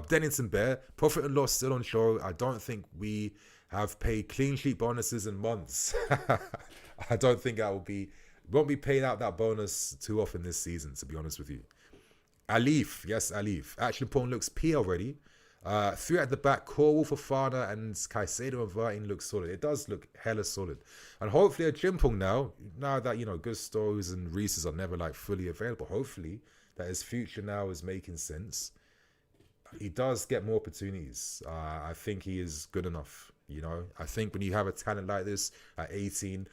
Dennington Bear, profit and loss still on show. I don't think we have paid clean sheet bonuses in months. I don't think won't be paid out that bonus too often this season, to be honest with you. Alif, yes, Alif. Action Pawn looks P already. 3 at the back, Corwall, Fofana and Caicedo and Vertin looks solid. It does look hella solid. And hopefully a Chimpong now that, you know, Gustos and Reeses are never like fully available, hopefully that his future now is making sense. He does get more opportunities. I think he is good enough, you know. I think when you have a talent like this at 18,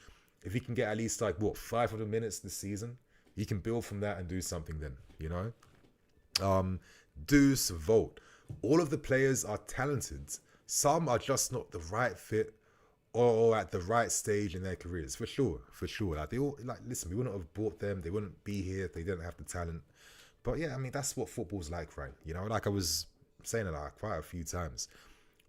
if he can get at least like 500 minutes this season, he can build from that and do something then, you know. Deuce, Volt. All of the players are talented. Some are just not the right fit or at the right stage in their careers, for sure. Like, they all, like, listen, we wouldn't have bought them. They wouldn't be here if they didn't have the talent. But yeah, I mean, that's what football's like, right? You know, like I was saying it like quite a few times.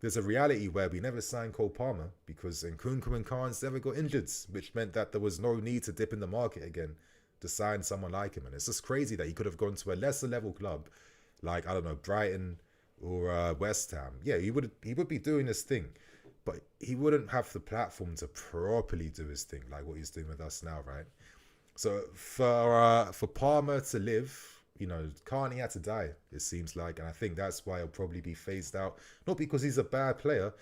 There's a reality where we never signed Cole Palmer because Nkunku and Carnes never got injured, which meant that there was no need to dip in the market again to sign someone like him. And it's just crazy that he could have gone to a lesser level club like, I don't know, Brighton or West Ham. Yeah, he would be doing his thing, but he wouldn't have the platform to properly do his thing like what he's doing with us now, right? So for Palmer to live, you know, Carney had to die, it seems like, and I think that's why he'll probably be phased out. Not because he's a bad player,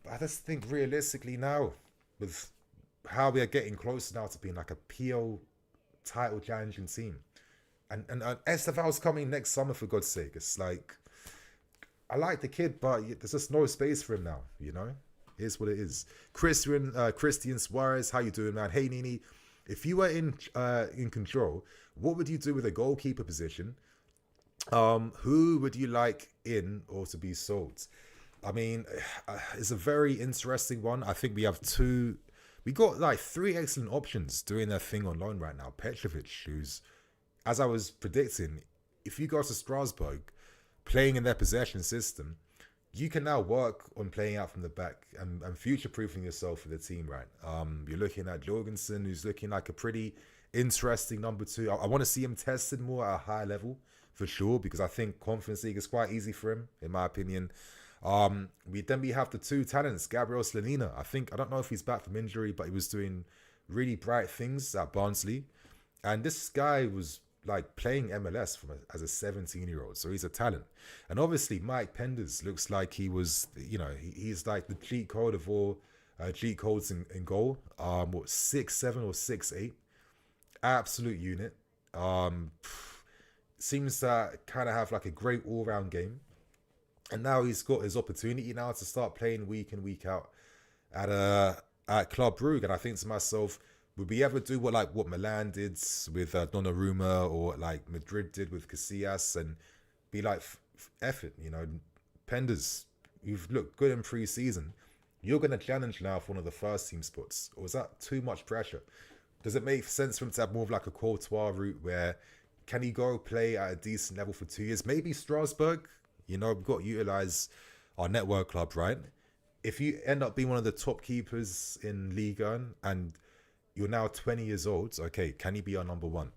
but I just think realistically now, with how we are getting closer now to being like a PL title challenging team, and Esteval's coming next summer, for God's sake. It's like, I like the kid, but there's just no space for him now, you know? Here's what it is. Christian Suarez, how you doing, man? Hey, Nini, if you were in control, what would you do with a goalkeeper position? Who would you like in or to be sold? I mean, it's a very interesting one. I think we got like 3 excellent options doing their thing on loan right now. Petrovic, who's, as I was predicting, if you go to Strasbourg, playing in their possession system, you can now work on playing out from the back and future-proofing yourself for the team, right? You're looking at Jorgensen, who's looking like a pretty interesting number 2. I want to see him tested more at a high level, for sure, because I think Conference League is quite easy for him, in my opinion. We have the 2 talents, Gabriel Slanina. I don't know if he's back from injury, but he was doing really bright things at Barnsley. And this guy was like playing MLS as a 17-year-old, so he's a talent. And obviously Mike Penders looks like he was, you know, he's like the cheat code of all Jeet holds in goal. What, 6'7" or 6'8"? Absolute unit. Seems to kind of have like a great all-round game. And now he's got his opportunity now to start playing week in, week out at Club Brugge. And I think to myself, would we ever do what Milan did with Donnarumma, or like Madrid did with Casillas, and be like, F it, Penders, you've looked good in pre-season. You're going to challenge now for one of the first team spots. Or is that too much pressure? Does it make sense for him to have more of like a Courtois route where can he go play at a decent level for 2 years? Maybe Strasbourg, we've got to utilise our network club, right? If you end up being one of the top keepers in Ligue 1 and you're now 20 years old, okay, can he be our number one?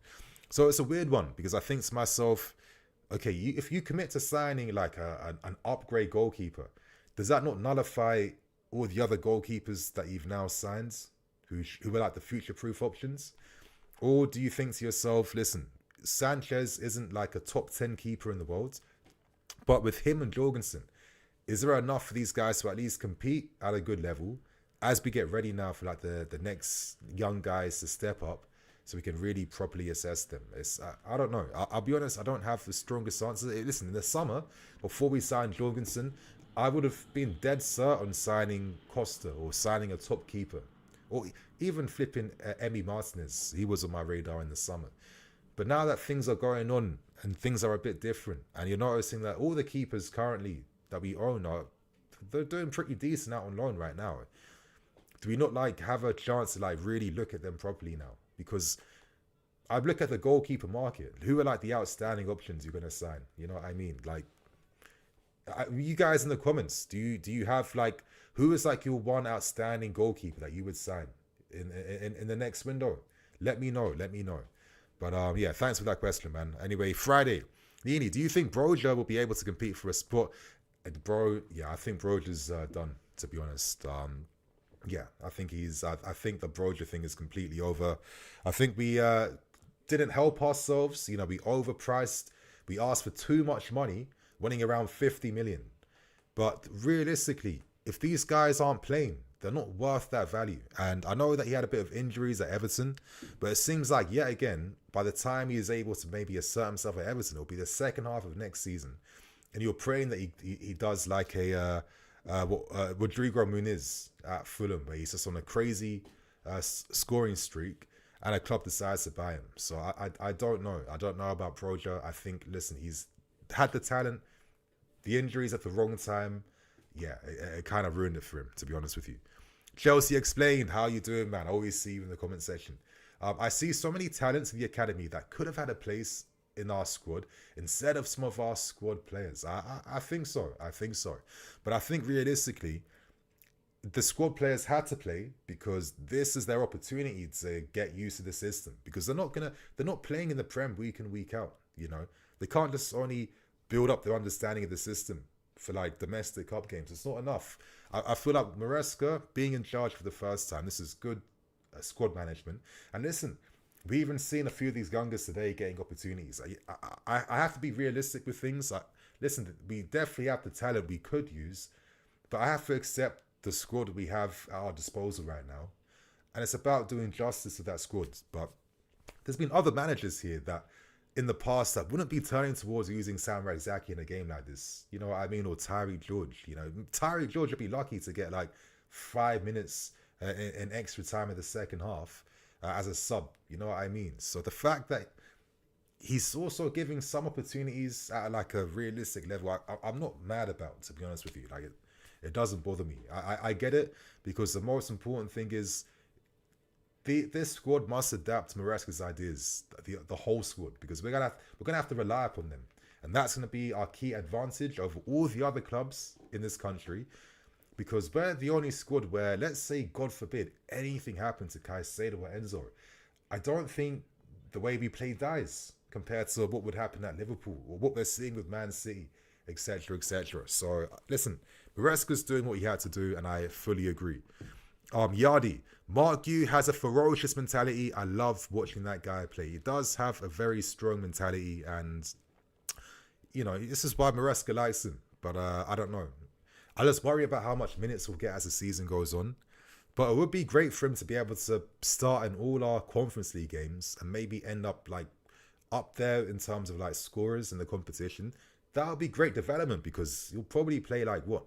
So it's a weird one, because I think to myself, okay, if you commit to signing like an upgrade goalkeeper, does that not nullify all the other goalkeepers that you've now signed, who are like the future-proof options? Or do you think to yourself, listen, Sanchez isn't like a top 10 keeper in the world, but with him and Jorgensen, is there enough for these guys to at least compete at a good level as we get ready now for like the next young guys to step up, so we can really properly assess them? I don't know. I'll be honest, I don't have the strongest answer. Listen, in the summer, before we signed Jorgensen, I would have been dead set on signing Costa or signing a top keeper, or even flipping Emi Martinez. He was on my radar in the summer. But now that things are going on and things are a bit different, and you're noticing that all the keepers currently that we own they're doing pretty decent out on loan right now. Do we not like have a chance to like really look at them properly now? Because I look at the goalkeeper market. Who are like the outstanding options you're going to sign? You know what I mean? Like, you guys in the comments, do you have like, who is like your one outstanding goalkeeper that you would sign in the next window? Let me know. But yeah, thanks for that question, man. Anyway, Friday, Nini, do you think Broja will be able to compete for a spot? Yeah, I think Broja's done, to be honest. Yeah, I think I think the Broja thing is completely over. I think we didn't help ourselves. We overpriced. We asked for too much money, winning around 50 million. But realistically, if these guys aren't playing, they're not worth that value. And I know that he had a bit of injuries at Everton, but it seems like, yet again, by the time he is able to maybe assert himself at Everton, it'll be the second half of next season. And you're praying that he does like a Rodrigo Muniz at Fulham, where he's just on a crazy scoring streak, and a club decides to buy him. So I don't know. I don't know about Broja. I think, listen, he's had the talent, the injuries at the wrong time. Yeah, it kind of ruined it for him, to be honest with you. Chelsea explained, how you doing, man? I always see you in the comment section. I see so many talents in the academy that could have had a place in our squad instead of some of our squad players. I think so. But I think realistically, the squad players had to play because this is their opportunity to get used to the system, because they're not playing in the Prem week in, week out. They can't just only build up their understanding of the system for like domestic cup games. It's not enough. I feel like Maresca being in charge for the first time, this is good squad management. And listen, we even seen a few of these youngers today getting opportunities. I have to be realistic with things. Listen, we definitely have the talent we could use, but I have to accept the squad we have at our disposal right now. And it's about doing justice to that squad. But there's been other managers here that in the past that wouldn't be turning towards using Sam Razaki in a game like this. You know what I mean? Or Tyreek George. Tyreek George would be lucky to get like 5 minutes in extra time in the second half as a sub. You know what I mean? So the fact that he's also giving some opportunities at like a realistic level, I'm not mad about, to be honest with you. Like it doesn't bother me. I get it, because the most important thing is this squad must adapt to Maresca's ideas, the whole squad, because we're gonna have to rely upon them, and that's gonna be our key advantage over all the other clubs in this country, because we're the only squad where, let's say, God forbid, anything happened to Caicedo or Enzo, I don't think the way we play dies compared to what would happen at Liverpool or what we're seeing with Man City, etc., etc. So listen, Maresca's doing what he had to do, and I fully agree. Yardi, Mark Yu has a ferocious mentality. I love watching that guy play. He does have a very strong mentality, and this is why Maresca likes him. But I don't know. I just worry about how much minutes he'll get as the season goes on. But it would be great for him to be able to start in all our Conference League games and maybe end up like up there in terms of like scorers in the competition. That would be great development because he'll probably play like what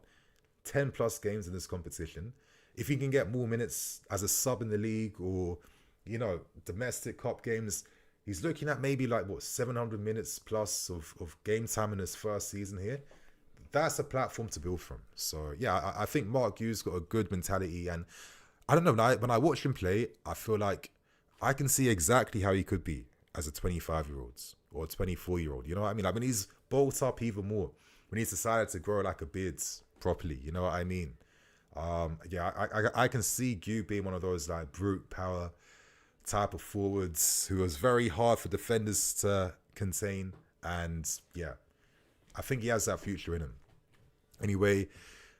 10 plus games in this competition. If he can get more minutes as a sub in the league or, you know, domestic cup games, he's looking at maybe like what 700 minutes plus of game time in his first season here. That's a platform to build from. So yeah, I think Mark Hughes got a good mentality, and I don't know, when I watch him play, I feel like I can see exactly how he could be as a 25-year-old or a 24-year-old. You know what I mean? Like when he's bulked up even more, when he's decided to grow like a beard properly. You know what I mean? Yeah, I can see Gu being one of those like brute power type of forwards who was very hard for defenders to contain. And yeah, I think he has that future in him. Anyway,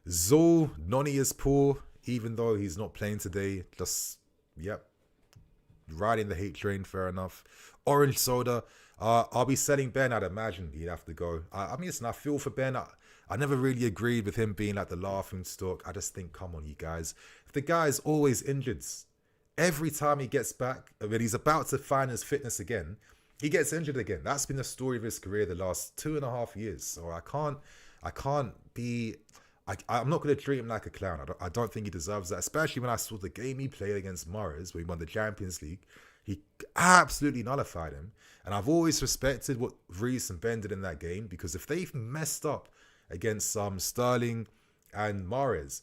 Zol, Noni is poor, even though he's not playing today. Just, yep, riding the hate train, fair enough. Orange Soda, I'll be selling Ben. I'd imagine he'd have to go. I mean, listen, I feel for Ben. I never really agreed with him being like the laughing stock. I just think, come on, you guys. If the guy is always injured, every time he gets back, when he's about to find his fitness again, he gets injured again. That's been the story of his career the last 2.5 years. So I can't be... I'm not going to treat him like a clown. I don't think he deserves that, especially when I saw the game he played against Mahrez, where he won the Champions League. He absolutely nullified him. And I've always respected what Reece and Ben did in that game, because if they've messed up against Sterling and Mahrez,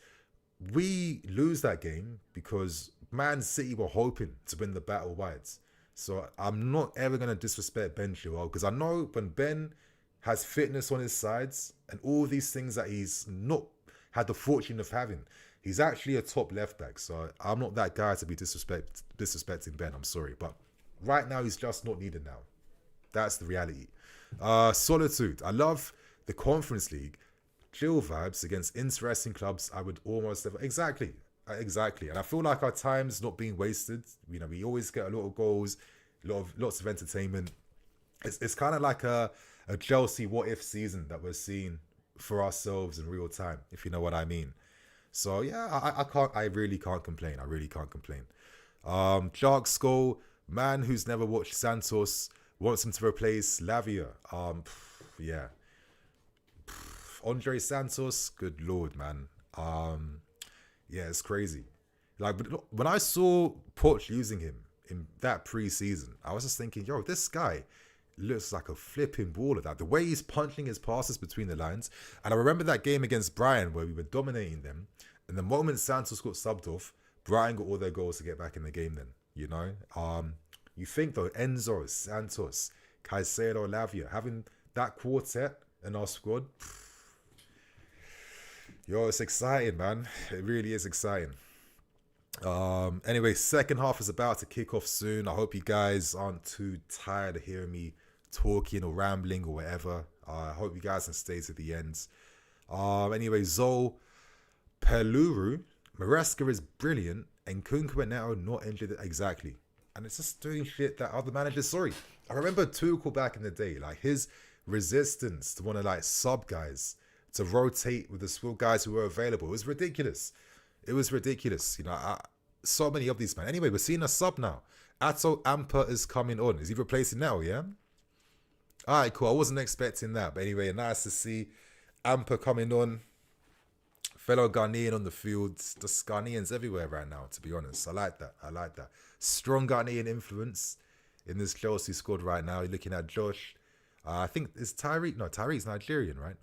we lose that game because Man City were hoping to win the battle wides. So I'm not ever going to disrespect Ben Chilwell, because I know when Ben has fitness on his sides and all these things that he's not had the fortune of having, he's actually a top left back. So I'm not that guy to be disrespecting Ben. I'm sorry. But right now, he's just not needed now. That's the reality. Solitude. I love the Conference League. Chill vibes against interesting clubs. I would almost have... Exactly. And I feel like our time's not being wasted. You know, we always get a lot of goals, lots of entertainment. It's kind of like a Chelsea what-if season that we're seeing for ourselves in real time, if you know what I mean. So yeah, I really can't complain. I really can't complain. Shark Skull, man who's never watched Santos, wants him to replace Lavia. Yeah. Andre Santos, good lord, man. Yeah, it's crazy. Like, when I saw Poch using him in that pre-season, I was just thinking, yo, this guy looks like a flipping baller. That the way he's punching his passes between the lines. And I remember that game against Brighton where we were dominating them, and the moment Santos got subbed off, Brighton got all their goals to get back in the game then, you know. You think though, Enzo, Santos, Caicedo, Lavia, having that quartet in our squad, yo, it's exciting, man. It really is exciting. Anyway, second half is about to kick off soon. I hope you guys aren't too tired of hearing me talking or rambling or whatever. I hope you guys can stay to the end. Anyway, Zol, Peluru, Maresca is brilliant, and Kunku and Neto not injured exactly. And it's just doing shit that other managers... Sorry, I remember Tuchel back in the day, like his resistance to want to like sub guys, to rotate with the squad guys who were available. It was ridiculous. It was ridiculous. You know, so many of these, man. Anyway, we're seeing a sub now. Atto Amper is coming on. Is he replacing now, yeah? All right, cool. I wasn't expecting that. But anyway, nice to see Amper coming on. Fellow Ghanaian on the field. Just Ghanaians everywhere right now, to be honest. I like that. Strong Ghanaian influence in this Chelsea squad right now. You're looking at Josh. I think it's Tyreek. No, Tyreek's Nigerian, right?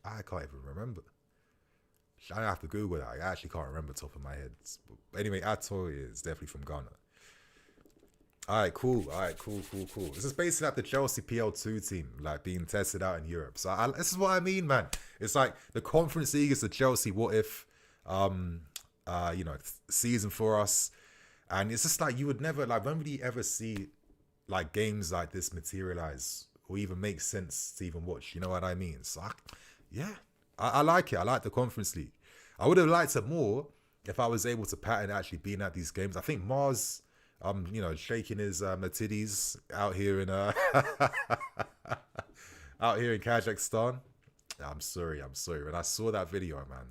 I can't even remember. I have to Google that. I actually can't remember top of my head. But anyway, Ato is definitely from Ghana. Alright, cool. This is basically like the Chelsea PL2 team, like being tested out in Europe. So this is what I mean, man. It's like the Conference League is the Chelsea what if, season for us. And it's just like you would never, like, when would you ever see like games like this materialize or even make sense to even watch? You know what I mean? So I like it. I like the Conference League. I would have liked it more if I was able to pattern actually being at these games. I think Mars, shaking his titties out here in out here in Kazakhstan. I'm sorry. When I saw that video, man,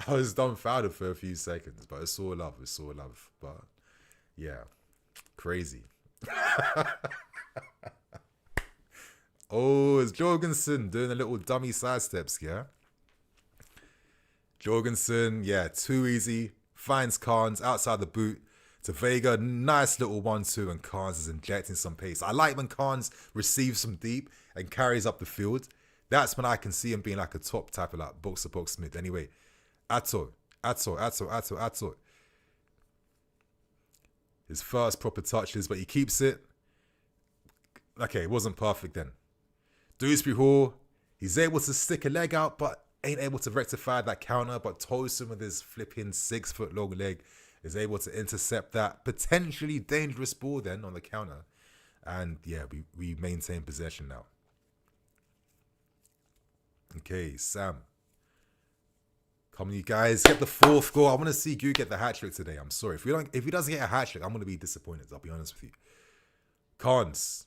I was dumbfounded for a few seconds, but it's all love. It's all love. But yeah, crazy. Oh, it's Jorgensen doing a little dummy sidesteps, yeah? Jorgensen, yeah, too easy. Finds Carnes outside the boot to Vega. Nice little 1-2, and Carnes is injecting some pace. I like when Carnes receives some deep and carries up the field. That's when I can see him being like a top type of like box-to-box mid. Anyway, Ato. His first proper touches, but he keeps it. Okay, it wasn't perfect then. Dewsbury Hall, he's able to stick a leg out, but ain't able to rectify that counter. But Tosin with his flipping 6-foot long leg is able to intercept that potentially dangerous ball then on the counter. And yeah, we maintain possession now. Okay, Sam. Come on, you guys, get the 4th goal. I want to see you get the hat trick today. I'm sorry. If he doesn't get a hat trick, I'm going to be disappointed. I'll be honest with you. Carnes.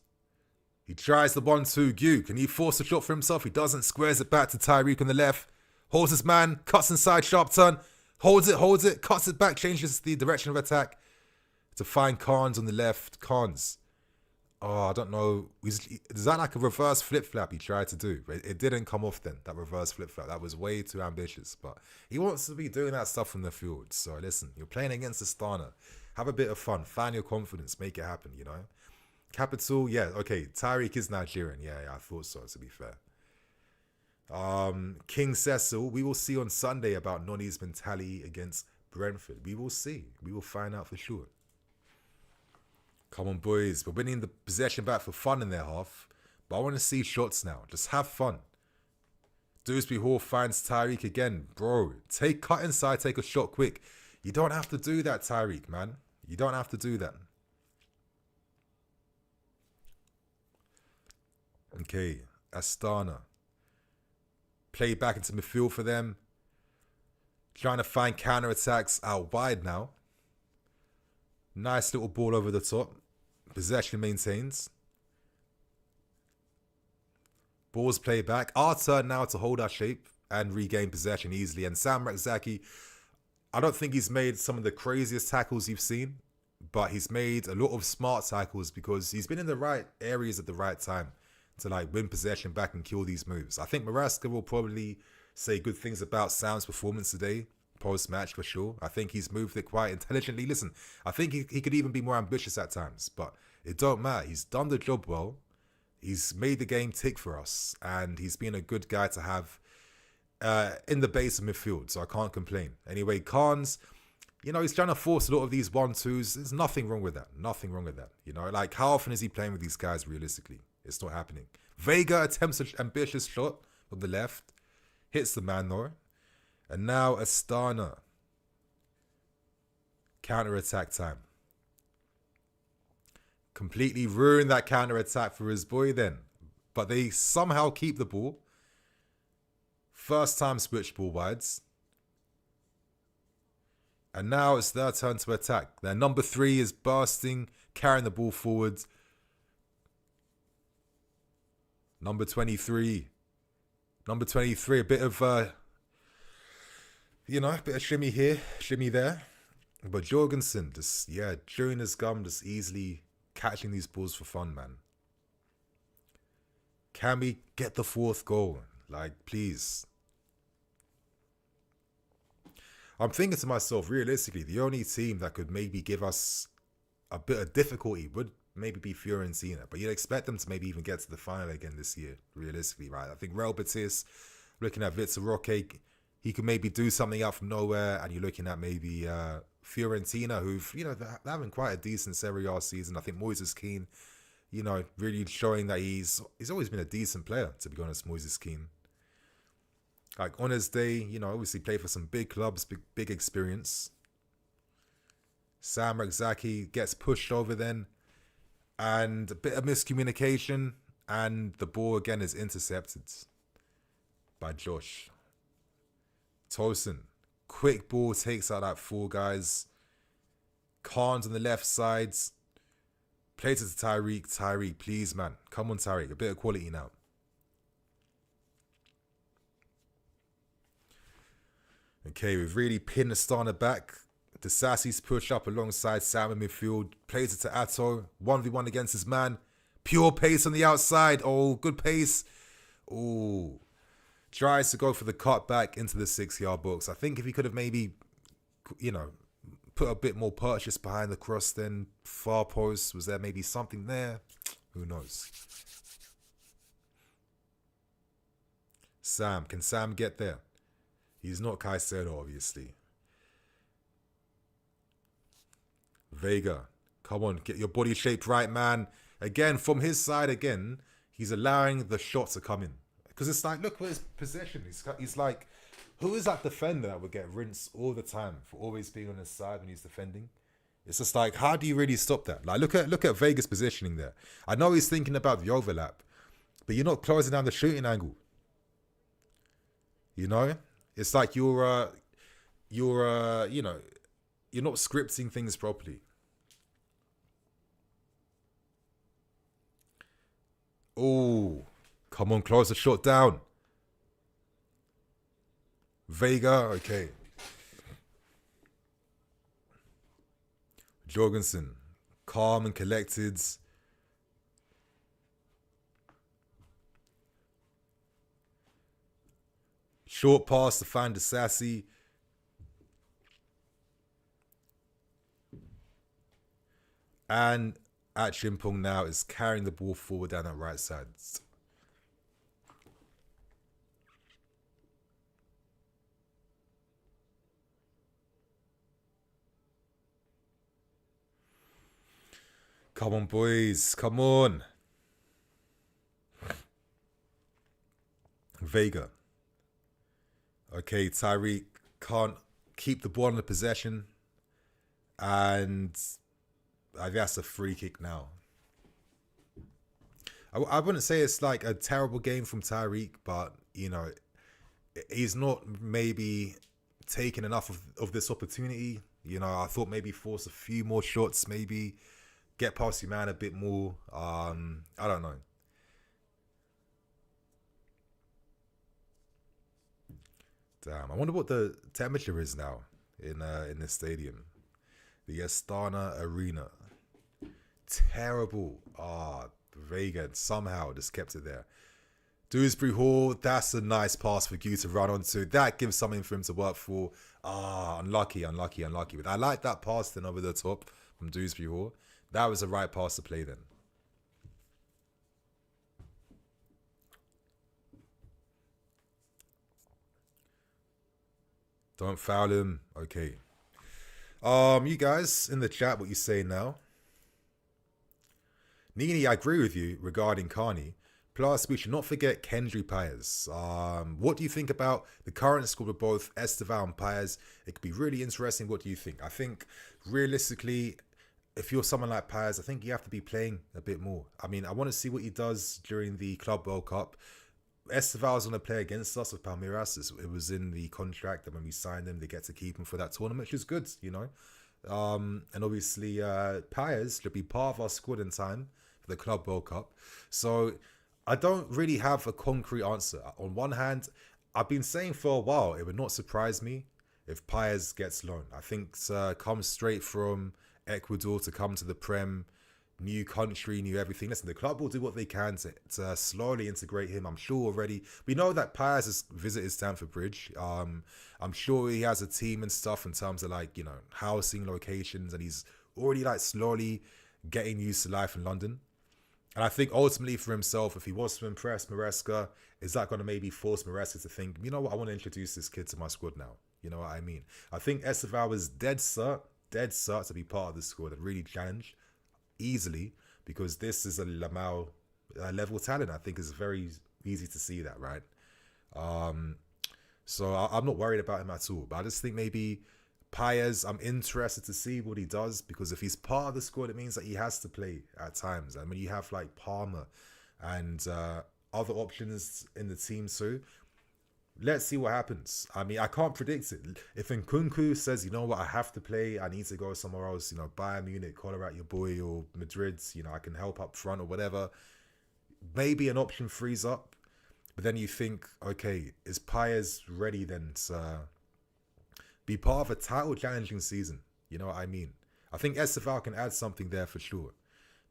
He tries the 1-2. Gu, can he force a shot for himself? He doesn't. Squares it back to Tyreek on the left. Holds his man. Cuts inside. Sharp turn. Holds it. Cuts it back. Changes the direction of attack to find Carnes on the left. Carnes. Oh, I don't know. Is that like a reverse flip-flap he tried to do? It didn't come off then, that reverse flip-flap. That was way too ambitious. But he wants to be doing that stuff from the field. So listen, you're playing against Astana. Have a bit of fun. Find your confidence. Make it happen, you know? Capital, yeah, okay. Tyreek is Nigerian. Yeah, I thought so, to be fair. King Cecil, we will see on Sunday about Noni's mentality against Brentford. We will see. We will find out for sure. Come on, boys. We're winning the possession back for fun in their half. But I want to see shots now. Just have fun. Dewsbury Hall finds Tyreek again. Bro, cut inside, take a shot quick. You don't have to do that, Tyreek, man. You don't have to do that. Okay, Astana. Play back into midfield for them. Trying to find counter-attacks out wide now. Nice little ball over the top. Possession maintains. Balls play back. Our turn now to hold our shape and regain possession easily. And Sam Rakzaki, I don't think he's made some of the craziest tackles you've seen, but he's made a lot of smart tackles because he's been in the right areas at the right time to like win possession back and kill these moves. I think Maraska will probably say good things about Sam's performance today, post-match for sure. I think he's moved it quite intelligently. Listen, I think he could even be more ambitious at times, but it don't matter. He's done the job well. He's made the game tick for us, and he's been a good guy to have in the base of midfield, so I can't complain. Anyway, Carnes, you know, he's trying to force a lot of these 1-2s. There's nothing wrong with that. Nothing wrong with that. You know, like, how often is he playing with these guys realistically? It's not happening. Vega attempts an ambitious shot with the left. Hits the man though. And now Astana. Counter-attack time. Completely ruined that counter-attack for his boy then. But they somehow keep the ball. First time switch ball wides. And now it's their turn to attack. Their number 3 is bursting, carrying the ball forwards. Number 23. Number 23, a bit of, you know, a bit of shimmy here, shimmy there. But Jorgensen, just, yeah, chewing his gum, just easily catching these balls for fun, man. Can we get the 4th goal? Like, please. I'm thinking to myself, realistically, the only team that could maybe give us a bit of difficulty would maybe be Fiorentina, but you'd expect them to maybe even get to the final again this year, realistically, right? I think Real Betis, looking at Vitor Roque, he could maybe do something out from nowhere, and you're looking at maybe Fiorentina, who've, you know, they're having quite a decent Serie A season. I think Moises Kean, you know, really showing that he's always been a decent player, to be honest, Moises Kean. Like, on his day, you know, obviously played for some big clubs, big experience. Sam Rakzaki gets pushed over then, and a bit of miscommunication, and the ball again is intercepted by Josh. Tosin, quick ball, takes out that 4 guys. Carnes on the left side. Plays it to Tyreek. Tyreek, please, man. Come on, Tyreek. A bit of quality now. Okay, we've really pinned Astana back. The Sassy's push up alongside Sam in midfield. Plays it to Atto. 1v1 against his man. Pure pace on the outside. Oh, good pace. Oh. Tries to go for the cut back into the 6-yard box. I think if he could have maybe, you know, put a bit more purchase behind the cross, then far post. Was there maybe something there? Who knows? Sam. Can Sam get there? He's not Caicedo, obviously. Vega. Come on, get your body shaped right, man. Again, from his side again, he's allowing the shot to come in. Because it's like, look at his possession. He's like, who is that defender that would get rinsed all the time for always being on his side when he's defending? It's just like, how do you really stop that? Like, look at Vega's positioning there. I know he's thinking about the overlap, but you're not closing down the shooting angle. You know? It's like you're you know, you're not scripting things properly. Oh, come on, close the shot down. Vega, okay. Jorgensen, calm and collected. Short pass to find the Sassy. And Chimpong now is carrying the ball forward down that right side. Come on, boys. Come on. Vega. Okay, Tyreek can't keep the ball in the possession. And I think that's a free kick now. I wouldn't say it's like a terrible game from Tyreek, but, you know, he's not maybe taking enough of this opportunity. You know, I thought maybe force a few more shots, maybe get past your man a bit more. I don't know. Damn, I wonder what the temperature is now in this stadium. The Astana Arena. Terrible. Vega somehow just kept it there. Dewsbury Hall, that's a nice pass for Gu to run onto. That gives something for him to work for. Unlucky. But I like that pass then over the top from Dewsbury Hall. That was the right pass to play then. Don't foul him. Okay. You guys in the chat, what you say now? Nini, I agree with you regarding Carney. Plus, we should not forget Kendry Paez. What do you think about the current squad with both Esteval and Paez? It could be really interesting. What do you think? I think, realistically, if you're someone like Paez, I think you have to be playing a bit more. I mean, I want to see what he does during the Club World Cup. Esteval's going to play against us with Palmeiras. It was in the contract that when we signed him, they get to keep him for that tournament, which is good, you know. And obviously, Paez should be part of our squad in time for the Club World Cup. So I don't really have a concrete answer. On one hand, I've been saying for a while, it would not surprise me if Paez gets loaned. I think comes straight from Ecuador to come to the Prem. New country, new everything. Listen, the club will do what they can to slowly integrate him. I'm sure already. We know that Paez has visited Stamford Bridge. I'm sure he has a team and stuff in terms of like, you know, housing locations, and he's already like slowly getting used to life in London. And I think ultimately for himself, if he was to impress Maresca, is that going to maybe force Maresca to think, you know what, I want to introduce this kid to my squad now. You know what I mean? I think Esteval was dead cert to be part of the squad and really challenge easily, because this is a Lamau level talent. I think it's very easy to see that, right? So I'm not worried about him at all, but I just think maybe Paez, I'm interested to see what he does, because if he's part of the squad, it means that he has to play at times. And when you have like Palmer and other options in the team too, let's see what happens. I mean, I can't predict it. If Nkunku says, you know what, I have to play, I need to go somewhere else, you know, Bayern Munich, call out your boy, or Madrid, you know, I can help up front or whatever. Maybe an option frees up. But then you think, okay, is Paez ready then to be part of a title challenging season. You know what I mean? I think Esteval can add something there for sure.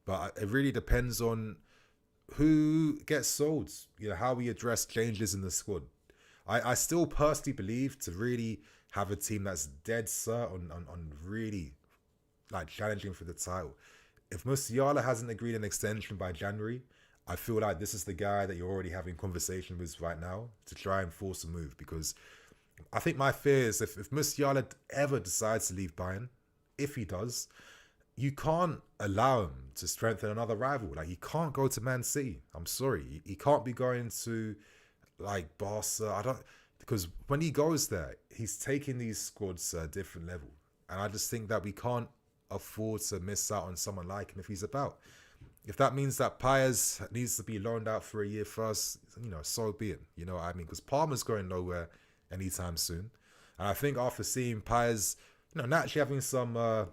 But it really depends on who gets sold, you know, how we address changes in the squad. I still personally believe to really have a team that's dead set on really like challenging for the title. If Musiala hasn't agreed an extension by January, I feel like this is the guy that you're already having conversation with right now to try and force a move, because I think my fear is if Musiala ever decides to leave Bayern, if he does, you can't allow him to strengthen another rival. Like, he can't go to Man City. I'm sorry. He can't be going to like Barca. Because when he goes there, he's taking these squads to a different level. And I just think that we can't afford to miss out on someone like him if he's about. If that means that Paez needs to be loaned out for a year first, you know, so be it. You know what I mean? Because Palmer's going nowhere anytime soon. And I think after seeing Paez, you know, naturally having some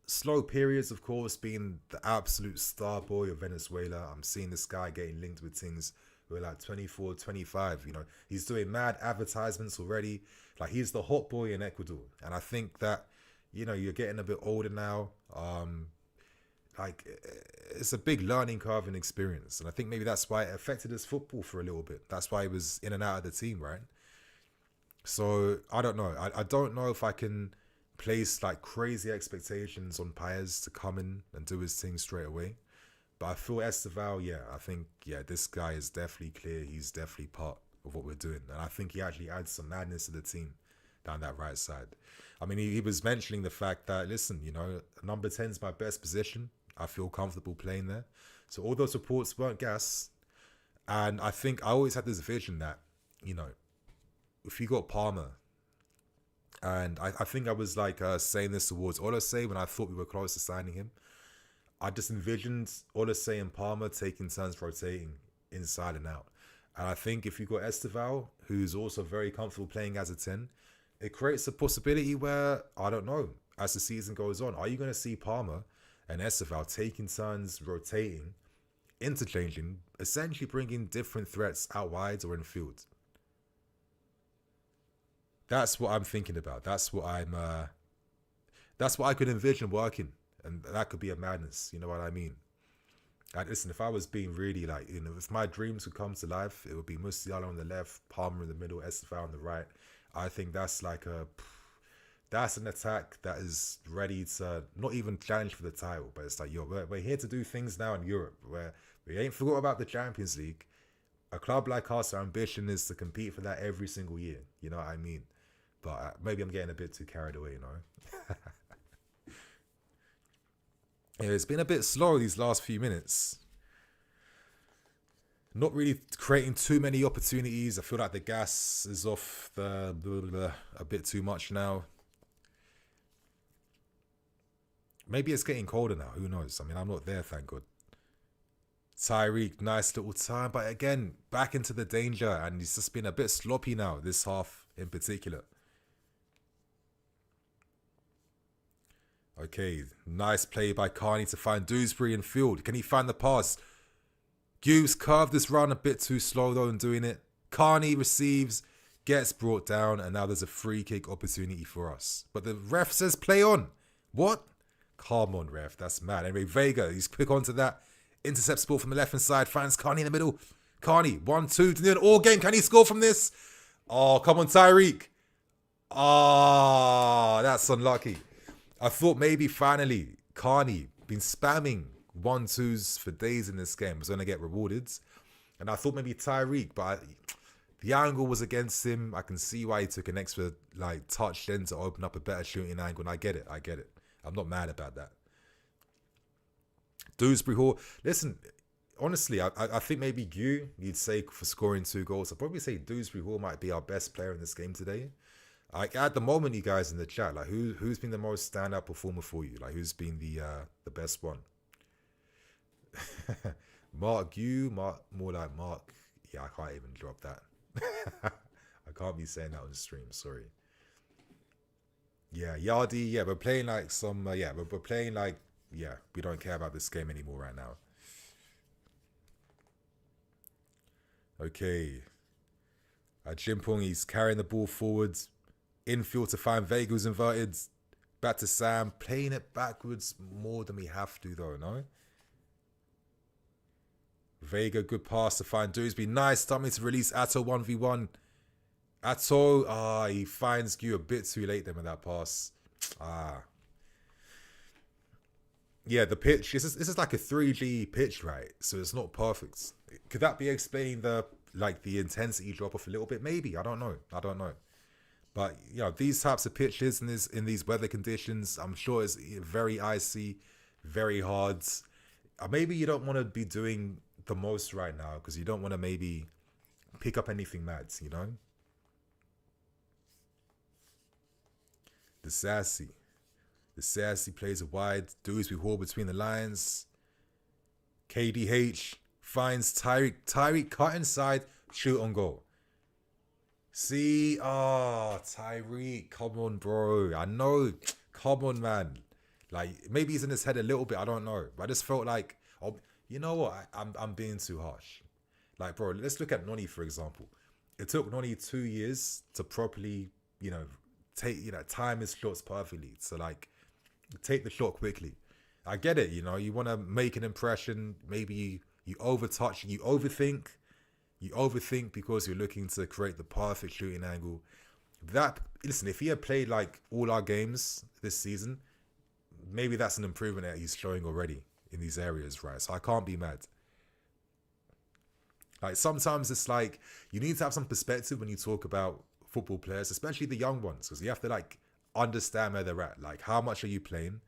slow periods, of course, being the absolute star boy of Venezuela, I'm seeing this guy getting linked with things who are like 24, 25. You know, he's doing mad advertisements already. Like, he's the hot boy in Ecuador. And I think that, you know, you're getting a bit older now. Like, it's a big learning curve and experience. And I think maybe that's why it affected his football for a little bit. That's why he was in and out of the team, right? So, I don't know. I don't know if I can place like crazy expectations on Paez to come in and do his thing straight away. But I feel Esteval, I think, this guy is definitely clear. He's definitely part of what we're doing. And I think he actually adds some madness to the team down that right side. I mean, he was mentioning the fact that, listen, you know, number 10 is my best position. I feel comfortable playing there. So all those reports weren't gas. And I think I always had this vision that, you know, if you got Palmer, and I think I was like saying this towards Olise when I thought we were close to signing him. I just envisioned Olise and Palmer taking turns rotating inside and out. And I think if you got Esteval, who's also very comfortable playing as a 10, it creates a possibility where, I don't know, as the season goes on, are you going to see Palmer and Esteval taking turns rotating, interchanging, essentially bringing different threats out wide or in field? That's what I'm thinking about. That's what I could envision working. And that could be a madness. You know what I mean? And listen, if I was being really like, you know, if my dreams could come to life, it would be Musiala on the left, Palmer in the middle, Esteval on the right. I think that's like that's an attack that is ready to not even challenge for the title, but it's like, yo, we're here to do things now in Europe where we ain't forgot about the Champions League. A club like us, our ambition is to compete for that every single year. You know what I mean? But maybe I'm getting a bit too carried away, you know? Yeah, it's been a bit slow these last few minutes. Not really creating too many opportunities. I feel like the gas is off a bit too much now. Maybe it's getting colder now. Who knows? I mean, I'm not there, thank God. Tyreek, nice little time. But again, back into the danger. And he's just been a bit sloppy now, this half in particular. Okay, nice play by Carney to find Dewsbury in field. Can he find the pass? Hughes curved this run a bit too slow though in doing it. Carney receives, gets brought down, and now there's a free kick opportunity for us. But the ref says play on. What? Come on, ref. That's mad. Anyway, Vega, he's quick onto that. Intercepts ball from the left-hand side. Finds Carney in the middle. Carney, 1-2 to the all game. Can he score from this? Oh, come on, Tyreek. Ah, that's unlucky. I thought maybe finally Carney, been spamming 1-2s for days in this game, was going to get rewarded. And I thought maybe Tyreek, but the angle was against him. I can see why he took an extra touch then to open up a better shooting angle. And I get it. I'm not mad about that. Dewsbury Hall. Listen, honestly, I think maybe you'd say for scoring 2 goals. I'd probably say Dewsbury Hall might be our best player in this game today. Like, at the moment, you guys in the chat, like, who's been the most standout performer for you? Like, who's been the best one? Mark, more like Mark. Yeah, I can't even drop that. I can't be saying that on stream. Sorry. Yeah, Yardi. Yeah, we're playing like some. We're playing like. Yeah, we don't care about this game anymore right now. Okay. Jimpong, he's carrying the ball forwards. Infield to find Vega, who's inverted. Back to Sam. Playing it backwards more than we have to, though, no? Vega, good pass to find Dewsbury. Nice dummy to release Atto 1v1. Atto, he finds Gu a bit too late then with that pass. Yeah, the pitch, this is like a 3G pitch, right? So it's not perfect. Could that be explaining the intensity drop off a little bit? Maybe, I don't know. But, you know, these types of pitches in these weather conditions, I'm sure it's very icy, very hard. Maybe you don't want to be doing the most right now because you don't want to maybe pick up anything mad, you know? The Sassy plays it wide. Dewsbury Hall between the lines. KDH finds Tyreek. Tyreek cut inside, shoot on goal. See, Tyreek, come on, bro. I know, come on, man. Like, maybe he's in his head a little bit, I don't know. But I just felt like, you know what, I'm being too harsh. Like, bro, let's look at Noni, for example. It took Noni 2 years to properly, time his shots perfectly. So, like, take the shot quickly. I get it, you want to make an impression. Maybe you overtouch, you overthink. You overthink because you're looking to create the perfect shooting angle. Listen, if he had played like all our games this season, maybe that's an improvement that he's showing already in these areas, right? So I can't be mad. Like, sometimes it's like you need to have some perspective when you talk about football players, especially the young ones, because you have to like understand where they're at. Like, how much are you playing?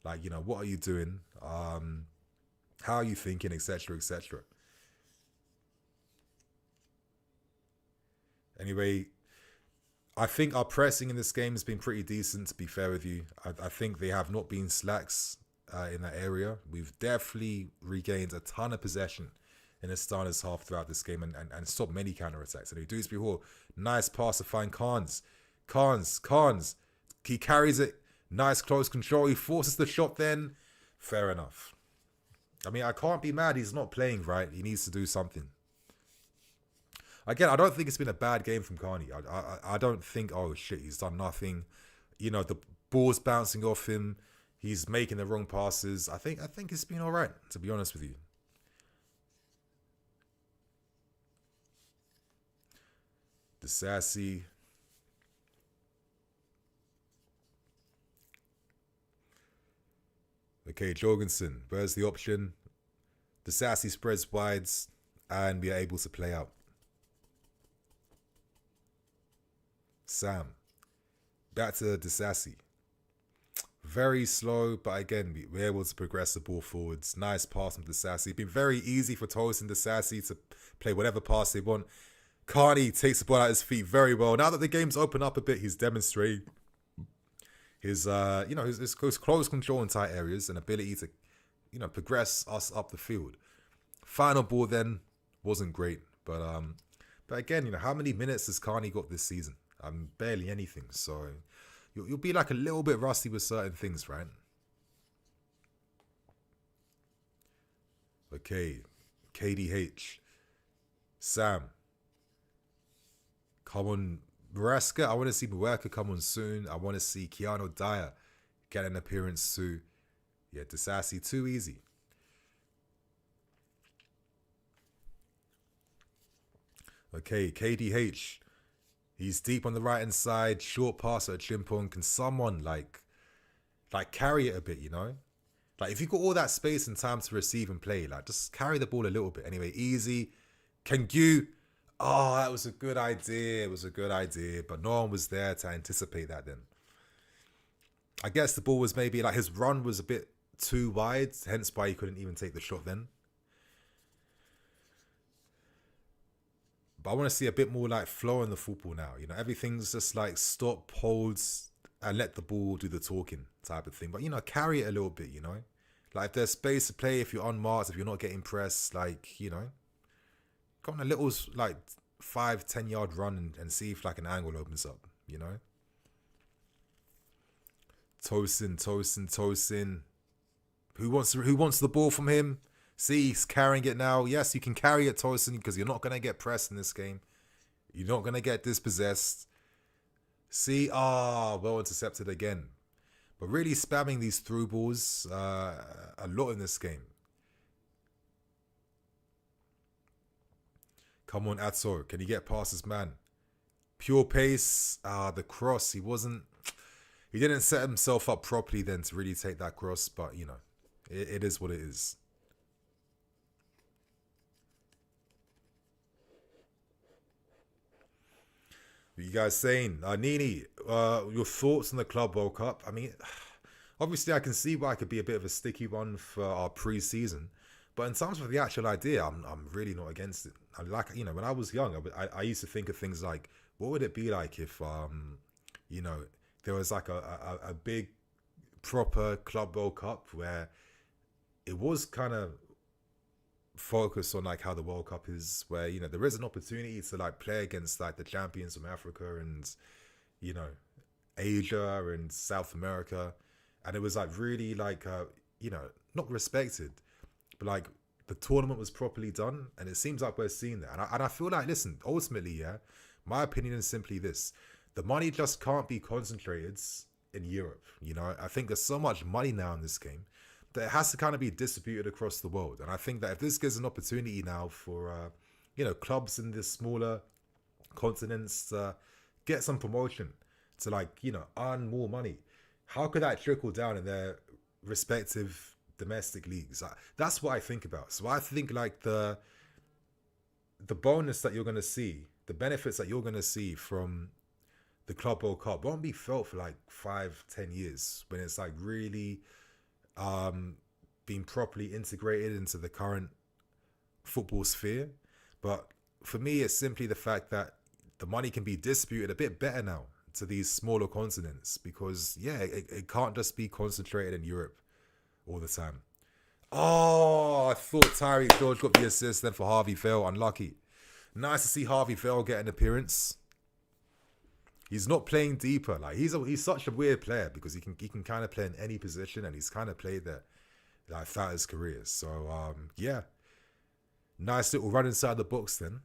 Like, what are you doing? How are you thinking, etc., etc. Anyway, I think our pressing in this game has been pretty decent, to be fair with you. I think they have not been slacks in that area. We've definitely regained a ton of possession in Astana's half throughout this game and stopped many counter-attacks. Anyway, Dewsbury Hall, nice pass to find Carnes. Carnes, he carries it. Nice close control. He forces the shot then. Fair enough. I mean, I can't be mad. He's not playing, right? He needs to do something. Again, I don't think it's been a bad game from Carney. I don't think, oh shit, he's done nothing. The ball's bouncing off him. He's making the wrong passes. I think it's been all right, to be honest with you. The Sassy. Okay, Jorgensen. Where's the option? The Sassy spreads wides, and we are able to play out. Sam. Back to the Sassy. Very slow, but again, we're able to progress the ball forwards. Nice pass from the Sassy. Been very easy for Toast and the Sassy to play whatever pass they want. Carney takes the ball out of his feet very well. Now that the game's opened up a bit, he's demonstrated his close control in tight areas and ability to, progress us up the field. Final ball then wasn't great, but again, how many minutes has Carney got this season? Barely anything. So you'll be like a little bit rusty with certain things, right? Okay, KDH, Sam. Come on, Muraska. I want to see Muerka come on soon. I want to see Keanu Dyer get an appearance too. Yeah, Disassi, too easy. Okay, KDH. He's deep on the right-hand side. Short pass at Chimpong. Can someone, like carry it a bit, Like, if you've got all that space and time to receive and play, like, just carry the ball a little bit. Anyway, easy. Kangyu. Oh, that was a good idea. It was a good idea. But no one was there to anticipate that then. I guess the ball was maybe, like, his run was a bit too wide. Hence why he couldn't even take the shot then. But I want to see a bit more like flow in the football now. Everything's just like stop, holds, and let the ball do the talking type of thing. But, carry it a little bit, Like, if there's space to play, if you're unmarked, if you're not getting pressed, like, go on a little, like, 5-10 yard run and see if, like, an angle opens up, Tosin. Who wants the ball from him? See, he's carrying it now. Yes, you can carry it, Tosin, because you're not going to get pressed in this game. You're not going to get dispossessed. See, well intercepted again. But really spamming these through balls a lot in this game. Come on, Ator. Can he get past his man? Pure pace. The cross. He didn't set himself up properly then to really take that cross. But, you know, it is what it is. What you guys saying? Nini, your thoughts on the Club World Cup? I mean, obviously I can see why it could be a bit of a sticky one for our pre-season. But in terms of the actual idea, I'm really not against it. I like, you know, when I was young, I used to think of things like, what would it be like if, you know, there was like a big proper Club World Cup where it was kind of focused on like how the World Cup is, where, you know, there is an opportunity to like play against like the champions from Africa and, you know, Asia and South America. And it was like really like, you know, not respected, but like the tournament was properly done. And it seems like we're seeing that. And I feel like, listen, ultimately, yeah, my opinion is simply this. The money just can't be concentrated in Europe. You know, I think there's so much money now in this game that it has to kind of be distributed across the world. And I think that if this gives an opportunity now for, you know, clubs in the smaller continents to get some promotion, to like, you know, earn more money, how could that trickle down in their respective domestic leagues? That's what I think about. So I think like the bonus that you're going to see, the benefits that you're going to see from the Club World Cup won't be felt for like 5-10 years when it's like really being properly integrated into the current football sphere. But for me, it's simply the fact that the money can be distributed a bit better now to these smaller continents, because yeah, it can't just be concentrated in Europe all the time. Oh, I thought Tyreek George got the assist then for Harvey Vale. Unlucky. Nice to see Harvey Vale get an appearance. He's not playing deeper. Like he's such a weird player because he can kind of play in any position, and he's kind of played there like throughout his career. So yeah, nice little run inside the box then.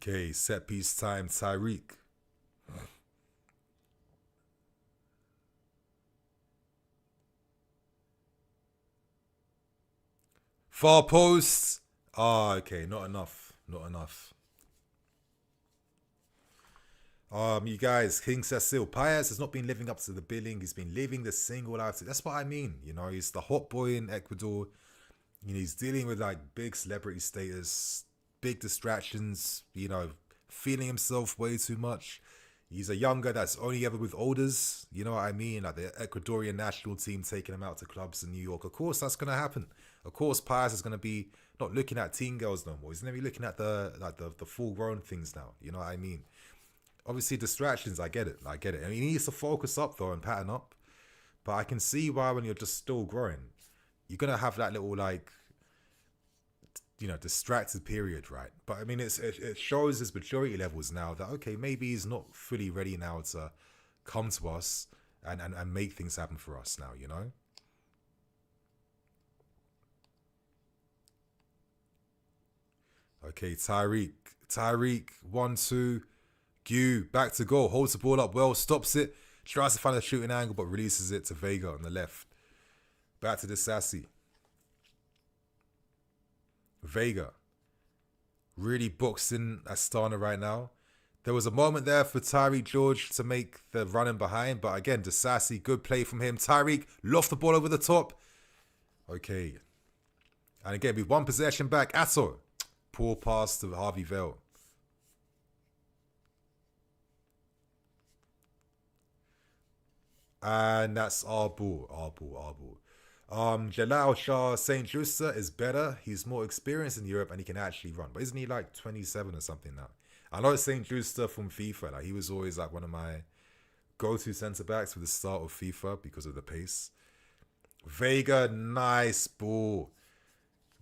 Okay, set piece time, Tyreek. Far post. Okay, not enough. Not enough. You guys, King Cecil Pius has not been living up to the billing. He's been living the single life. That's what I mean. You know, he's the hot boy in Ecuador. You know, he's dealing with like big celebrity status, big distractions, you know, feeling himself way too much. He's a younger that's only ever with olders. You know what I mean? Like the Ecuadorian national team taking him out to clubs in New York. Of course, that's going to happen. Of course, Pius is going to be not looking at teen girls no more. He's going to be looking at the full grown things now. You know what I mean? Obviously, distractions, I get it. I get it. I mean, he needs to focus up though and pattern up. But I can see why when you're just still growing, you're going to have that little like, you know, distracted period, right? But I mean, it shows his maturity levels now that, okay, maybe he's not fully ready now to come to us and make things happen for us now, you know? Okay, Tyreek, 1-2, Gu, back to goal, holds the ball up well, stops it, tries to find a shooting angle, but releases it to Vega on the left. Back to the Sassy. Vega really boxing Astana right now. There was a moment there for Tyreek George to make the running behind, but again, Disasi, good play from him. Tyreek loft the ball over the top. Okay. And again, with one possession back, Asso. Poor pass to Harvey Vale. And that's our ball. Jalal Shah St. Justa is better. He's more experienced in Europe and he can actually run. But isn't he like 27 or something now? I know St. Justa from FIFA. Like he was always like one of my go-to centre-backs for the start of FIFA because of the pace. Vega, nice ball.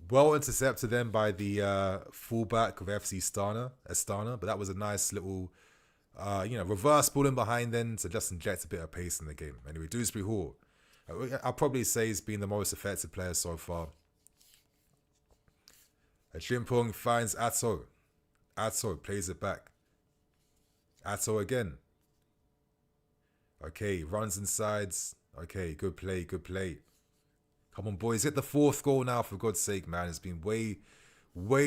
Well intercepted then by the fullback of FC Astana, but that was a nice little, reverse ball in behind then to just inject a bit of pace in the game. Anyway, Dewsbury Hall, I'll probably say he's been the most effective player so far. Chimpong finds Atto. Atto plays it back. Atto again. Okay, runs inside. Okay, good play, good play. Come on, boys. Hit the 4th goal now, for God's sake, man. It's been way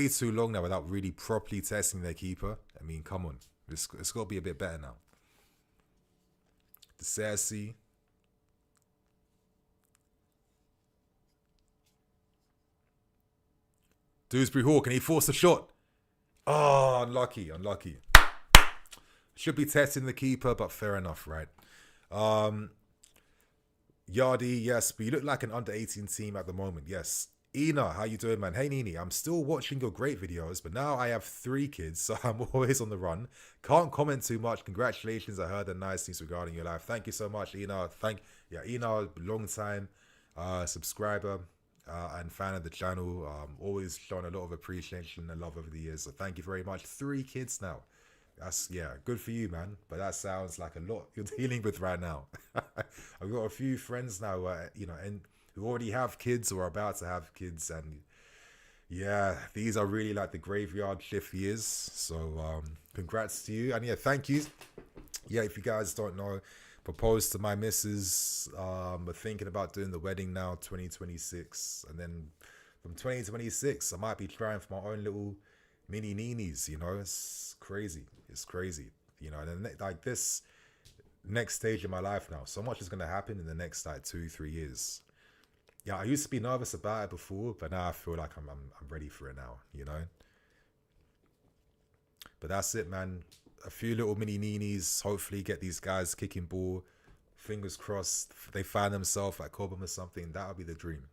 too long now without really properly testing their keeper. I mean, come on. It's got to be a bit better now. The Cersei. Dewsbury Hall, can he force a shot? Oh, unlucky. Should be testing the keeper, but fair enough, right? Yardi, yes, but you look like an under-18 team at the moment, yes. Ina, how you doing, man? Hey, Nini, I'm still watching your great videos, but now I have 3 kids, so I'm always on the run. Can't comment too much. Congratulations, I heard the nice things regarding your life. Thank you so much, Ina. Ina, long time subscriber and fan of the channel. Always shown a lot of appreciation and love over the years, so thank you very much. 3 kids now. That's, yeah, good for you, man. But that sounds like a lot you're dealing with right now. I've got a few friends now, and who already have kids or are about to have kids. And yeah, these are really like the graveyard shift years. So congrats to you. And yeah, thank you. Yeah, if you guys don't know, proposed to my missus. We're thinking about doing the wedding now, 2026. And then from 2026, I might be trying for my own little mini ninis, it's crazy. It's crazy, and then like this next stage of my life now, so much is going to happen in the next like 2-3 years. Yeah, I used to be nervous about it before, but now I feel like I'm ready for it now, But that's it, man. A few little mini ninis, hopefully get these guys kicking ball. Fingers crossed they find themselves at Cobham or something. That'll be the dream,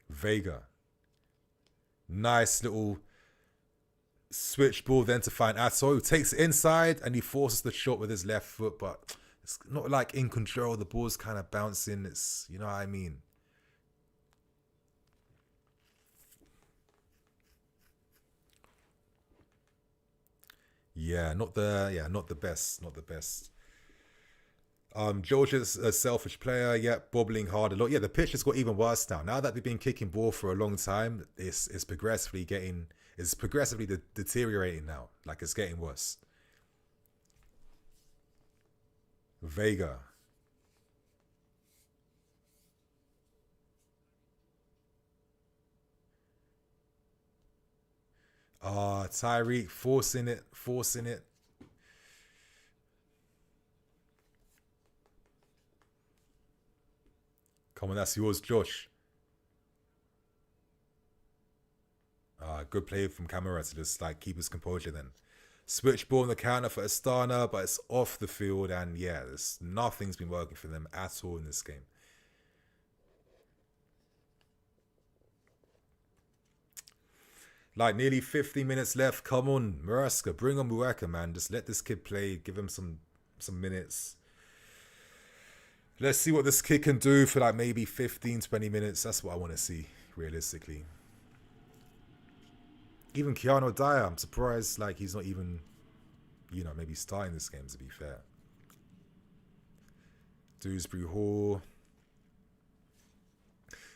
Vega. Nice little switch ball then to find Atto, who takes it inside and he forces the shot with his left foot, but it's not like in control. The ball's kind of bouncing. It's, you know what I mean? Yeah, not the best. Georgia's a selfish player, bobbling hard a lot. Yeah, the pitch has got even worse now. Now that they've been kicking ball for a long time, it's progressively deteriorating now. Like, it's getting worse. Vega. Tyreek forcing it. Come on, that's yours, Josh. Good play from Camara to just like keep his composure then. Switch ball on the counter for Astana, but it's off the field, and yeah, nothing's been working for them at all in this game. Like nearly 50 minutes left. Come on, Muraska, bring on Mueka, man. Just let this kid play. Give him some minutes. Let's see what this kid can do for like maybe 15, 20 minutes. That's what I want to see, realistically. Even Keanu Dyer, I'm surprised like he's not even, maybe starting this game, to be fair. Dewsbury Hall.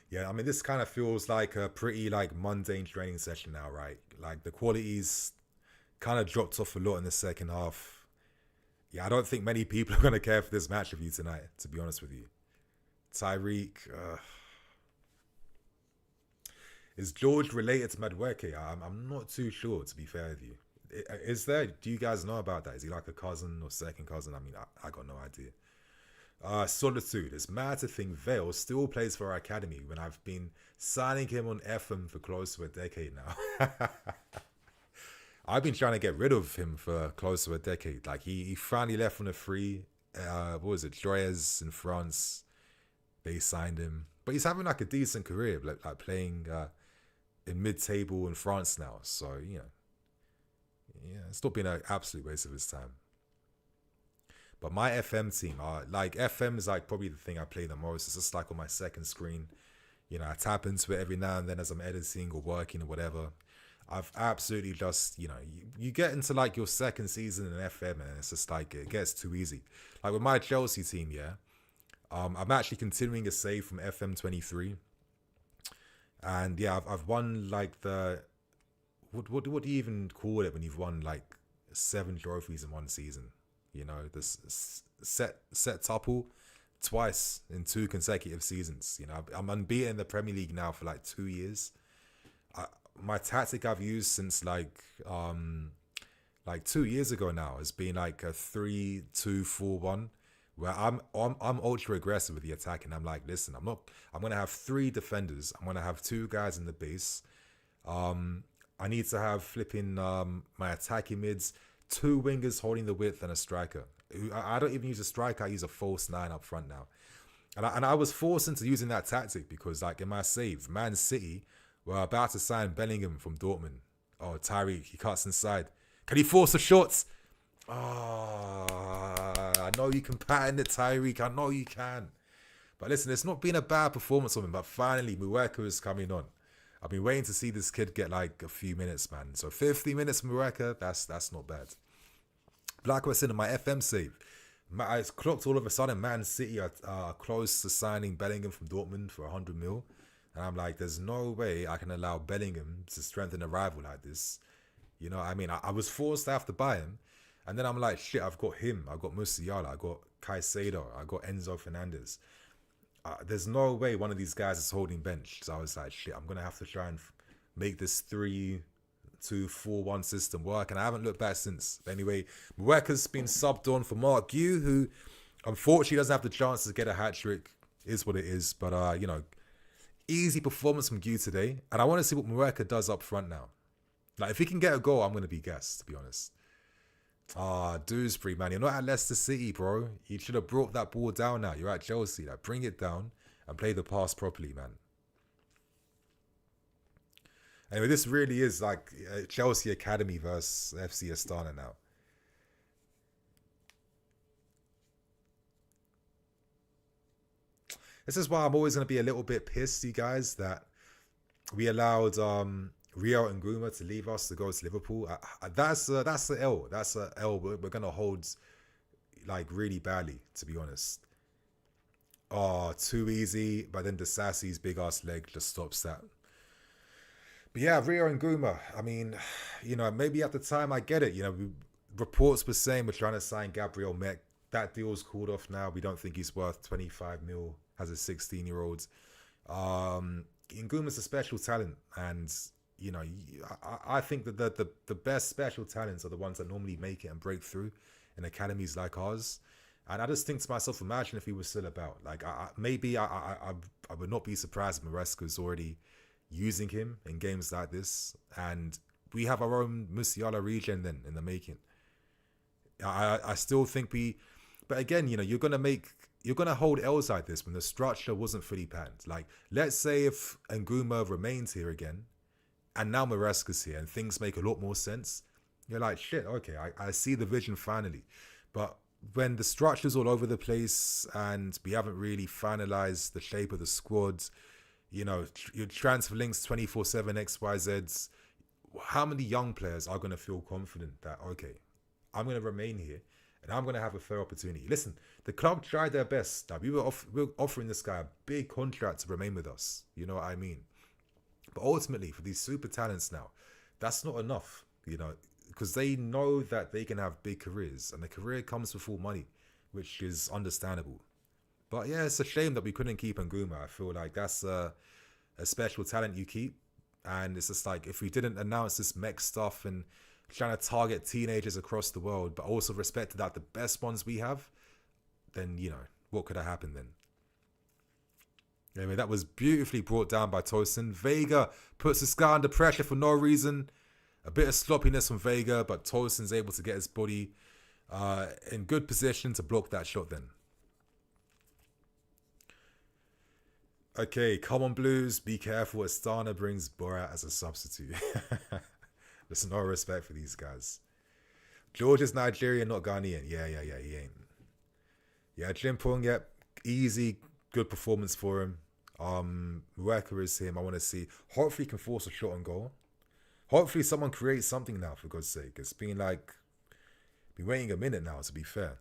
Yeah, I mean, this kind of feels like a pretty like mundane training session now, right? Like the quality's kind of dropped off a lot in the second half. Yeah, I don't think many people are going to care for this match review tonight, to be honest with you. Tyreek. Is George related to Madueke? I'm not too sure, to be fair with you. Is there? Do you guys know about that? Is he like a cousin or second cousin? I mean, I got no idea. Solitude. It's mad to think Vale still plays for our academy when I've been signing him on FM for close to a decade now. I've been trying to get rid of him for close to a decade. Like he finally left on a free. What was it? Joyeux in France. They signed him, but he's having like a decent career, like playing in mid-table in France now. So yeah, it's not been an absolute waste of his time. But my FM team, like FM is like probably the thing I play the most. It's just like on my second screen. You know, I tap into it every now and then as I'm editing or working or whatever. I've absolutely just, you know, you get into like your second season in FM and it's just like, it gets too easy. Like with my Chelsea team, yeah, I'm actually continuing a save from FM23. And yeah, I've won like what do you even call it when you've won like 7 trophies in one season? You know, this set tuple twice in 2 consecutive seasons. You know, I'm unbeaten in the Premier League now for like 2 years. My tactic I've used since like 2 years ago now has been like a 3-2-4-1, where I'm ultra aggressive with the attack, and I'm like, listen, I'm gonna have 3 defenders. I'm gonna have 2 guys in the base. I need to have flipping my attacking mids, 2 wingers holding the width, and a striker. I don't even use a striker. I use a false 9 up front now. And I was forced into using that tactic because, like, in my save, Man City were about to sign Bellingham from Dortmund. Oh, Tyreek, he cuts inside. Can he force the shots? Oh, I know you can pattern it, Tyreek. I know you can. But listen, it's not been a bad performance from him. But finally, Muweka is coming on. I've been waiting to see this kid get like a few minutes, man. So 50 minutes Muweka, that's not bad. Like I was saying in my FM save, I clocked all of a sudden Man City are close to signing Bellingham from Dortmund for 100 mil. And I'm like, there's no way I can allow Bellingham to strengthen a rival like this. You know what I mean? I was forced to have to buy him. And then I'm like, shit, I've got him. I've got Musiala. I've got Caicedo. I've got Enzo Fernandez. There's no way one of these guys is holding bench. So I was like, shit, I'm going to have to try and make this 3-2-4-1 system work. And I haven't looked back since. But anyway, Muweka's been subbed on for Mark Gu, who unfortunately doesn't have the chance to get a hat-trick. Is what it is. But, you know, easy performance from Gu today. And I want to see what Muweka does up front now. Like, if he can get a goal, I'm going to be gassed, to be honest. Dewsbury, man, you're not at Leicester City, bro. You should have brought that ball down now. You're at Chelsea. Like, bring it down and play the pass properly, man. Anyway, this really is like Chelsea Academy versus FC Astana now. This is why I'm always going to be a little bit pissed, you guys, that we allowed Rio and Nguma to leave us to go to Liverpool. That's the L. That's a L we're going to hold like really badly, to be honest. Oh, too easy. But then the Sassy's big ass leg just stops that. But yeah, Rio and Nguma. I mean, you know, maybe at the time I get it. You know, reports were saying we're trying to sign Gabriel Mek. That deal's called off now. We don't think he's worth 25 mil as a 16-year-old. Nguma's a special talent, and you know, I think that the best special talents are the ones that normally make it and break through in academies like ours. And I just think to myself, imagine if he was still about. Like, maybe I would not be surprised if Maresca's already using him in games like this. And we have our own Musiala regen then in the making. I still think but again, you know, you're gonna hold L's like this when the structure wasn't fully panned. Like, let's say if Nguma remains here again, and now Maresca's here, and things make a lot more sense. You're like, shit, okay, I see the vision finally. But when the structure's all over the place and we haven't really finalized the shape of the squad, you know, your transfer links 24/7 XYZs, how many young players are going to feel confident that, okay, I'm going to remain here and I'm going to have a fair opportunity? Listen, the club tried their best. Now, we were offering this guy a big contract to remain with us. You know what I mean? But ultimately, for these super talents now, that's not enough, you know, because they know that they can have big careers, and the career comes with full money, which is understandable. But yeah, it's a shame that we couldn't keep Nguma. I feel like that's a special talent you keep, and it's just like, if we didn't announce this mech stuff and trying to target teenagers across the world, but also respected that the best ones we have, then, you know, what could have happened then? Anyway, that was beautifully brought down by Tosin. Vega puts this guy under pressure for no reason. A bit of sloppiness from Vega, but Tosin's able to get his body in good position to block that shot then. Okay, come on Blues, be careful. Astana brings Borat as a substitute. There's no respect for these guys. George is Nigerian, not Ghanaian. Yeah, he ain't. Yeah, Jimpong, yep. Easy, good performance for him. Wrecker is him. I want to see. Hopefully, he can force a shot on goal. Hopefully, someone creates something now, for God's sake. It's been like, been waiting a minute now, to be fair.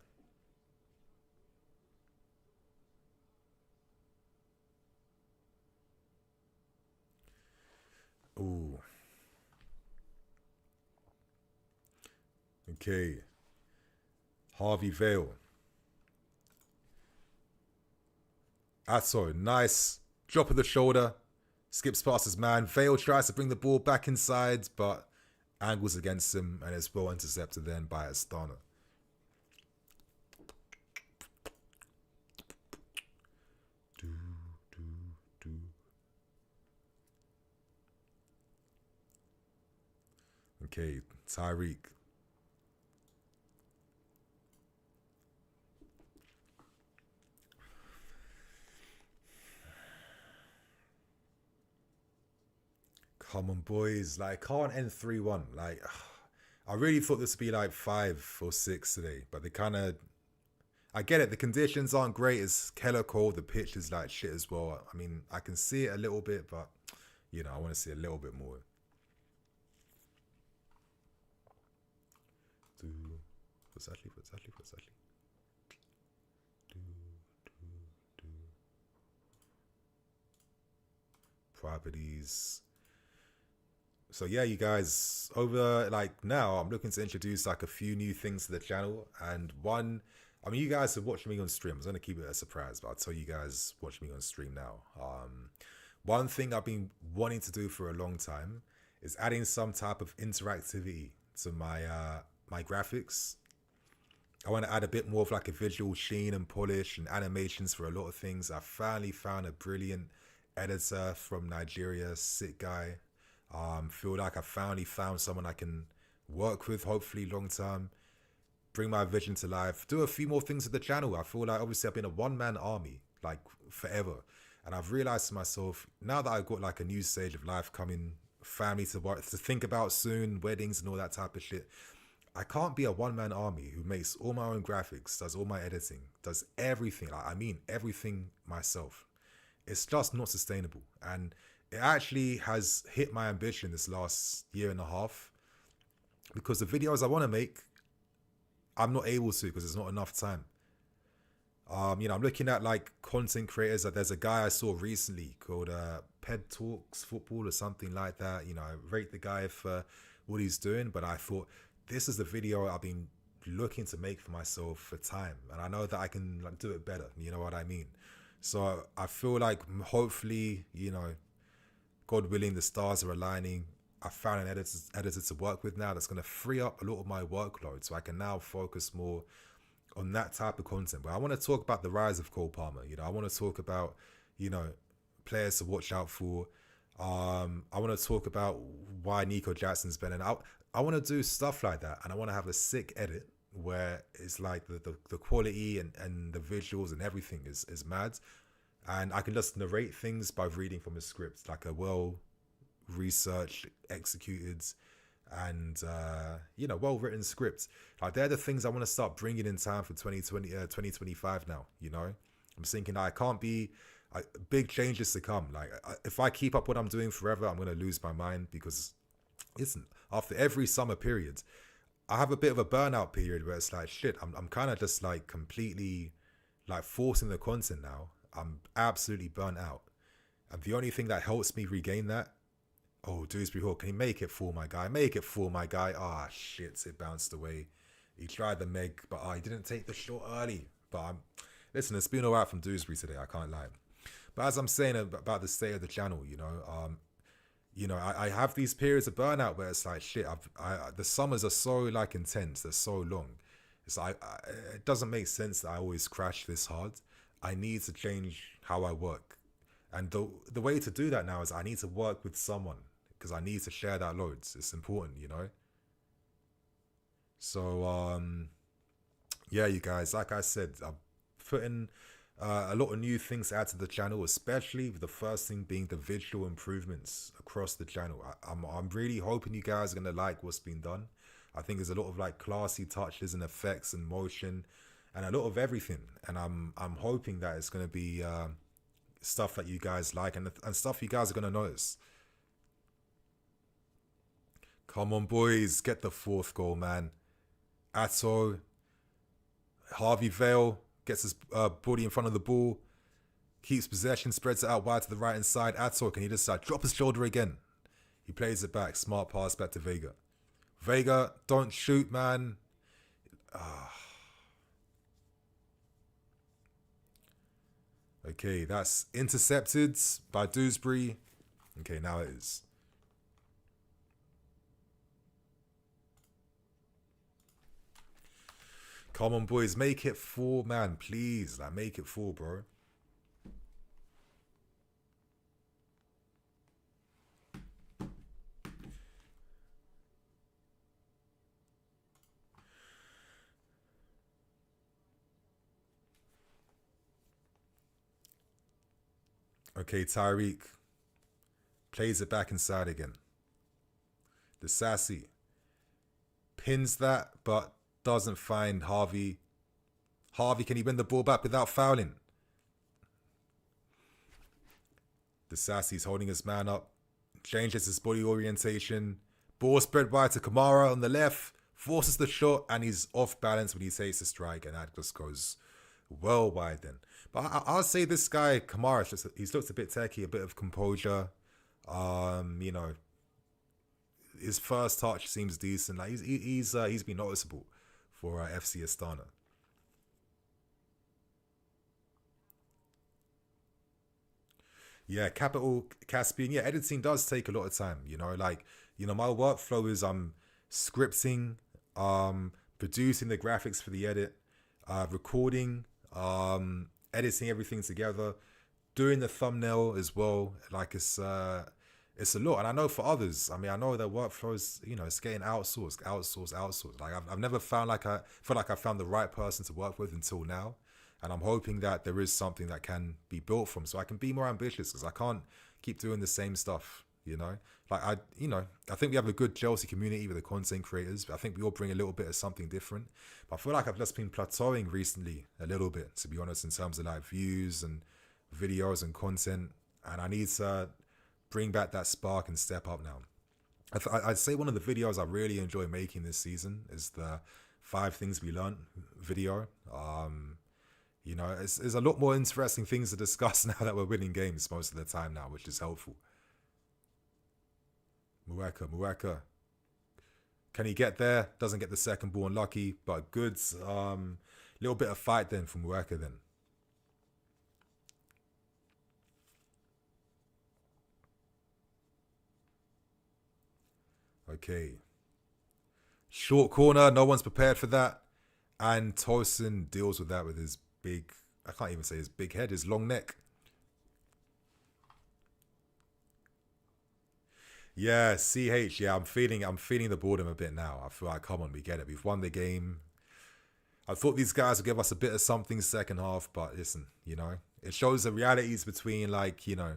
Ooh. Okay. Harvey Vale. Atto, nice drop of the shoulder. Skips past his man. Vale tries to bring the ball back inside, but angles against him and is well intercepted then by Astana. Okay, Tyreek. Come on, boys. Like, can't end 3-1. Like, I really thought this would be like 5 or 6 today, but they kind of. I get it. The conditions aren't great. It's hella cold. The pitch is like shit as well. I mean, I can see it a little bit, but, you know, I want to see a little bit more. Exactly. Properties. So yeah, you guys, over like now, I'm looking to introduce like a few new things to the channel. And one, I mean, you guys have watched me on stream. I was going to keep it a surprise, but I'll tell you guys, watch me on stream now. One thing I've been wanting to do for a long time is adding some type of interactivity to my my graphics. I want to add a bit more of like a visual sheen and polish and animations for a lot of things. I finally found a brilliant editor from Nigeria, sick guy. Feel like I finally found someone I can work with, hopefully long term, bring my vision to life, do a few more things with the channel. I feel like obviously I've been a one-man army like forever, and I've realized to myself now that I've got like a new stage of life coming, family to work to think about soon, weddings and all that type of shit. I can't be a one-man army who makes all my own graphics, does all my editing, does everything. Like, I mean everything myself. It's just not sustainable, and it actually has hit my ambition this last year and a half, because the videos I want to make, I'm not able to because there's not enough time. You know, I'm looking at like content creators. There's a guy I saw recently called Ped Talks Football or something like that. You know, I rate the guy for what he's doing, but I thought this is the video I've been looking to make for myself for time, and I know that I can like do it better. You know what I mean? So I feel like hopefully, you know, God willing, the stars are aligning. I found an editor to work with now that's going to free up a lot of my workload, so I can now focus more on that type of content. But I want to talk about the rise of Cole Palmer. You know, I want to talk about, you know, players to watch out for. I want to talk about why Nico Jackson's better. And I want to do stuff like that, and I want to have a sick edit where it's like the quality and the visuals and everything is mad. And I can just narrate things by reading from a script, like a well-researched, executed, and, you know, well-written script. Like, they're the things I want to start bringing in time for 2025 now, you know? I'm thinking I can't be... big changes to come. Like, if I keep up what I'm doing forever, I'm going to lose my mind, because, listen, after every summer period, I have a bit of a burnout period where it's like, shit, I'm kind of just, like, completely, like, forcing the content now. I'm absolutely burnt out. And the only thing that helps me regain that, oh, Dewsbury Hall, can he make it for my guy? Make it for my guy. Ah, shit, it bounced away. He tried the Meg, but he didn't take the shot early. But listen, it's been all right from Dewsbury today, I can't lie. But as I'm saying about the state of the channel, you know, I have these periods of burnout where it's like, shit, the summers are so, like, intense. They're so long. It's like, it doesn't make sense that I always crash this hard. I need to change how I work. And the way to do that now is I need to work with someone, because I need to share that load. It's important, you know? So, yeah, you guys, like I said, I'm putting a lot of new things to add to the channel, especially with the first thing being the visual improvements across the channel. I'm really hoping you guys are going to like what's been done. I think there's a lot of like classy touches and effects and motion and a lot of everything. And I'm hoping that it's going to be stuff that you guys like and stuff you guys are going to notice. Come on, boys, get the fourth goal, man. Atto, Harvey Vale gets his body in front of the ball, keeps possession, spreads it out wide to the right hand side. Atto, can he just drop his shoulder again? He plays it back, smart pass back to Vega. Vega, don't shoot, man. Okay, that's intercepted by Dewsbury. Okay, now it is. Come on, boys, make it 4, man, please. Like, make it 4, bro. Okay, Tyreek plays it back inside again. The Sassy pins that, but doesn't find Harvey. Harvey, can he win the ball back without fouling? The Sassy's holding his man up, changes his body orientation. Ball spread wide to Kamara on the left, forces the shot, and he's off balance when he takes the strike, and that just goes well wide then. But I'll say this guy, Kamara, he's looked a bit techie, a bit of composure. You know, his first touch seems decent. Like he's been noticeable for FC Astana. Yeah, Capital Caspian. Yeah, editing does take a lot of time. You know, like, you know, my workflow is I'm scripting, producing the graphics for the edit, recording, editing everything together, doing the thumbnail as well. Like it's a lot. And I know for others, I mean, I know their workflows, you know, it's getting outsourced. Like I've never felt like I found the right person to work with until now. And I'm hoping that there is something that can be built from, so I can be more ambitious, because I can't keep doing the same stuff, you know? Like I think we have a good Chelsea community with the content creators. I think we all bring a little bit of something different. But I feel like I've just been plateauing recently a little bit, to be honest, in terms of like views and videos and content. And I need to bring back that spark and step up now. I'd say one of the videos I really enjoy making this season is the 5 things we learned video. You know, there's a lot more interesting things to discuss now that we're winning games most of the time now, which is helpful. Mueka. Can he get there? Doesn't get the second ball, unlucky, but good. Little bit of fight then from Mueka then. Okay. Short corner, no one's prepared for that. And Tosin deals with that with his big, I can't even say his big head, his long neck. Yeah, CH, yeah, I'm feeling the boredom a bit now. I feel like, come on, we get it. We've won the game. I thought these guys would give us a bit of something second half, but listen, you know, it shows the realities between, like, you know,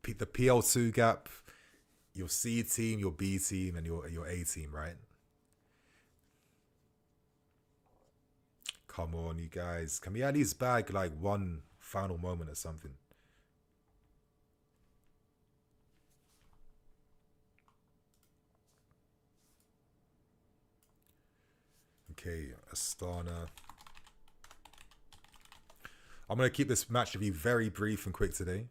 the PL2 gap, your C team, your B team, and your A team, right? Come on, you guys. Can we at least bag like one final moment or something? Okay, Astana. I'm going to keep this match review very brief and quick today.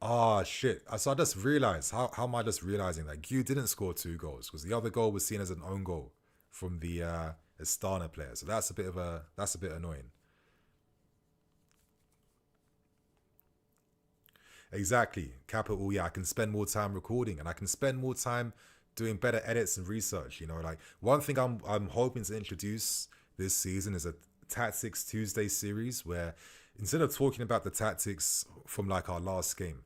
Ah, shit. So I just realized, how am I just realizing that Gu didn't score 2 goals, because the other goal was seen as an own goal from the Astana player. So that's a bit annoying. Exactly. Capital, yeah, I can spend more time recording, and I can spend more time doing better edits and research. You know, like, one thing I'm hoping to introduce this season is a Tactics Tuesday series, where instead of talking about the tactics from like our last game,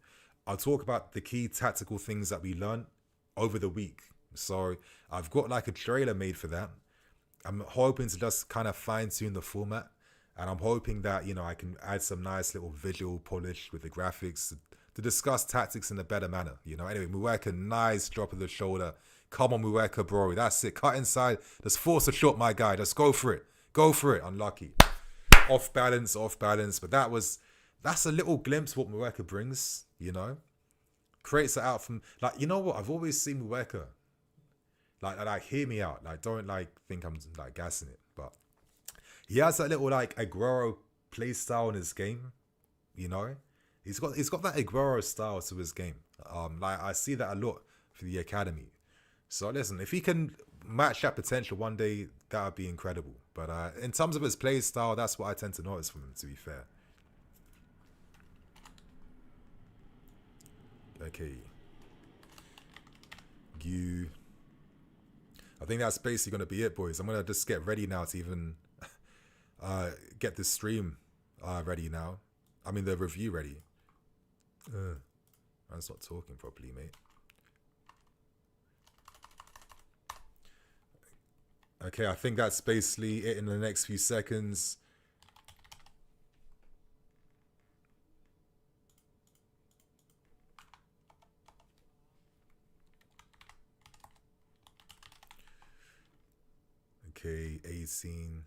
I'll talk about the key tactical things that we learned over the week. So I've got like a trailer made for that. I'm hoping to just kind of fine tune the format, and I'm hoping that, you know, I can add some nice little visual polish with the graphics to discuss tactics in a better manner. You know, anyway, Mueka, nice drop of the shoulder. Come on, Mueka, bro. That's it. Cut inside. Just force a shot, my guy. Just go for it. Go for it. Unlucky. off balance, but that's a little glimpse of what Mweka brings, you know. Creates it out from, like, you know what, I've always seen Mweka, like hear me out, like don't like think I'm like gassing it, but he has that little like Aguero play style in his game, you know. He's got that Aguero style to his game. Like I see that a lot for the academy. So listen, if he can match that potential one day, that would be incredible. But in terms of his play style, that's what I tend to notice from him, to be fair. Okay. I think that's basically going to be it, boys. I'm going to just get ready now to even get this stream ready now. I mean, the review ready. I'm just not talking properly, mate. Okay, I think that's basically it in the next few seconds. Okay, 18.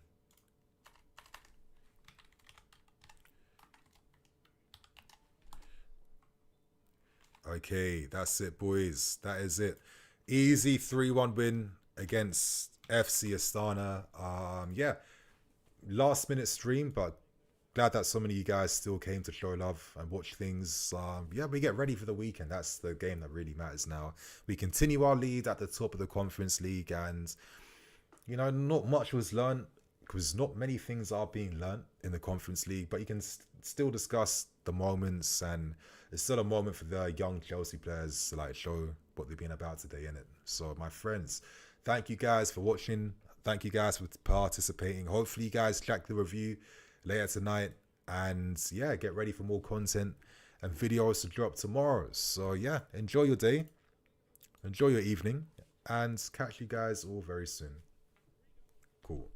Okay, that's it, boys. That is it. Easy 3-1 win against FC Astana. Yeah, last minute stream, but glad that so many of you guys still came to show love and watch things. Yeah, we get ready for the weekend. That's the game that really matters now. We continue our lead at the top of the Conference League, and you know, not much was learned because not many things are being learned in the Conference League, but you can still discuss the moments, and it's still a moment for the young Chelsea players to like show what they've been about today, innit? So my friends, thank you guys for watching. Thank you guys for participating. Hopefully you guys check the review later tonight, and yeah, get ready for more content and videos to drop tomorrow. So yeah, enjoy your day, enjoy your evening, and catch you guys all very soon. Cool.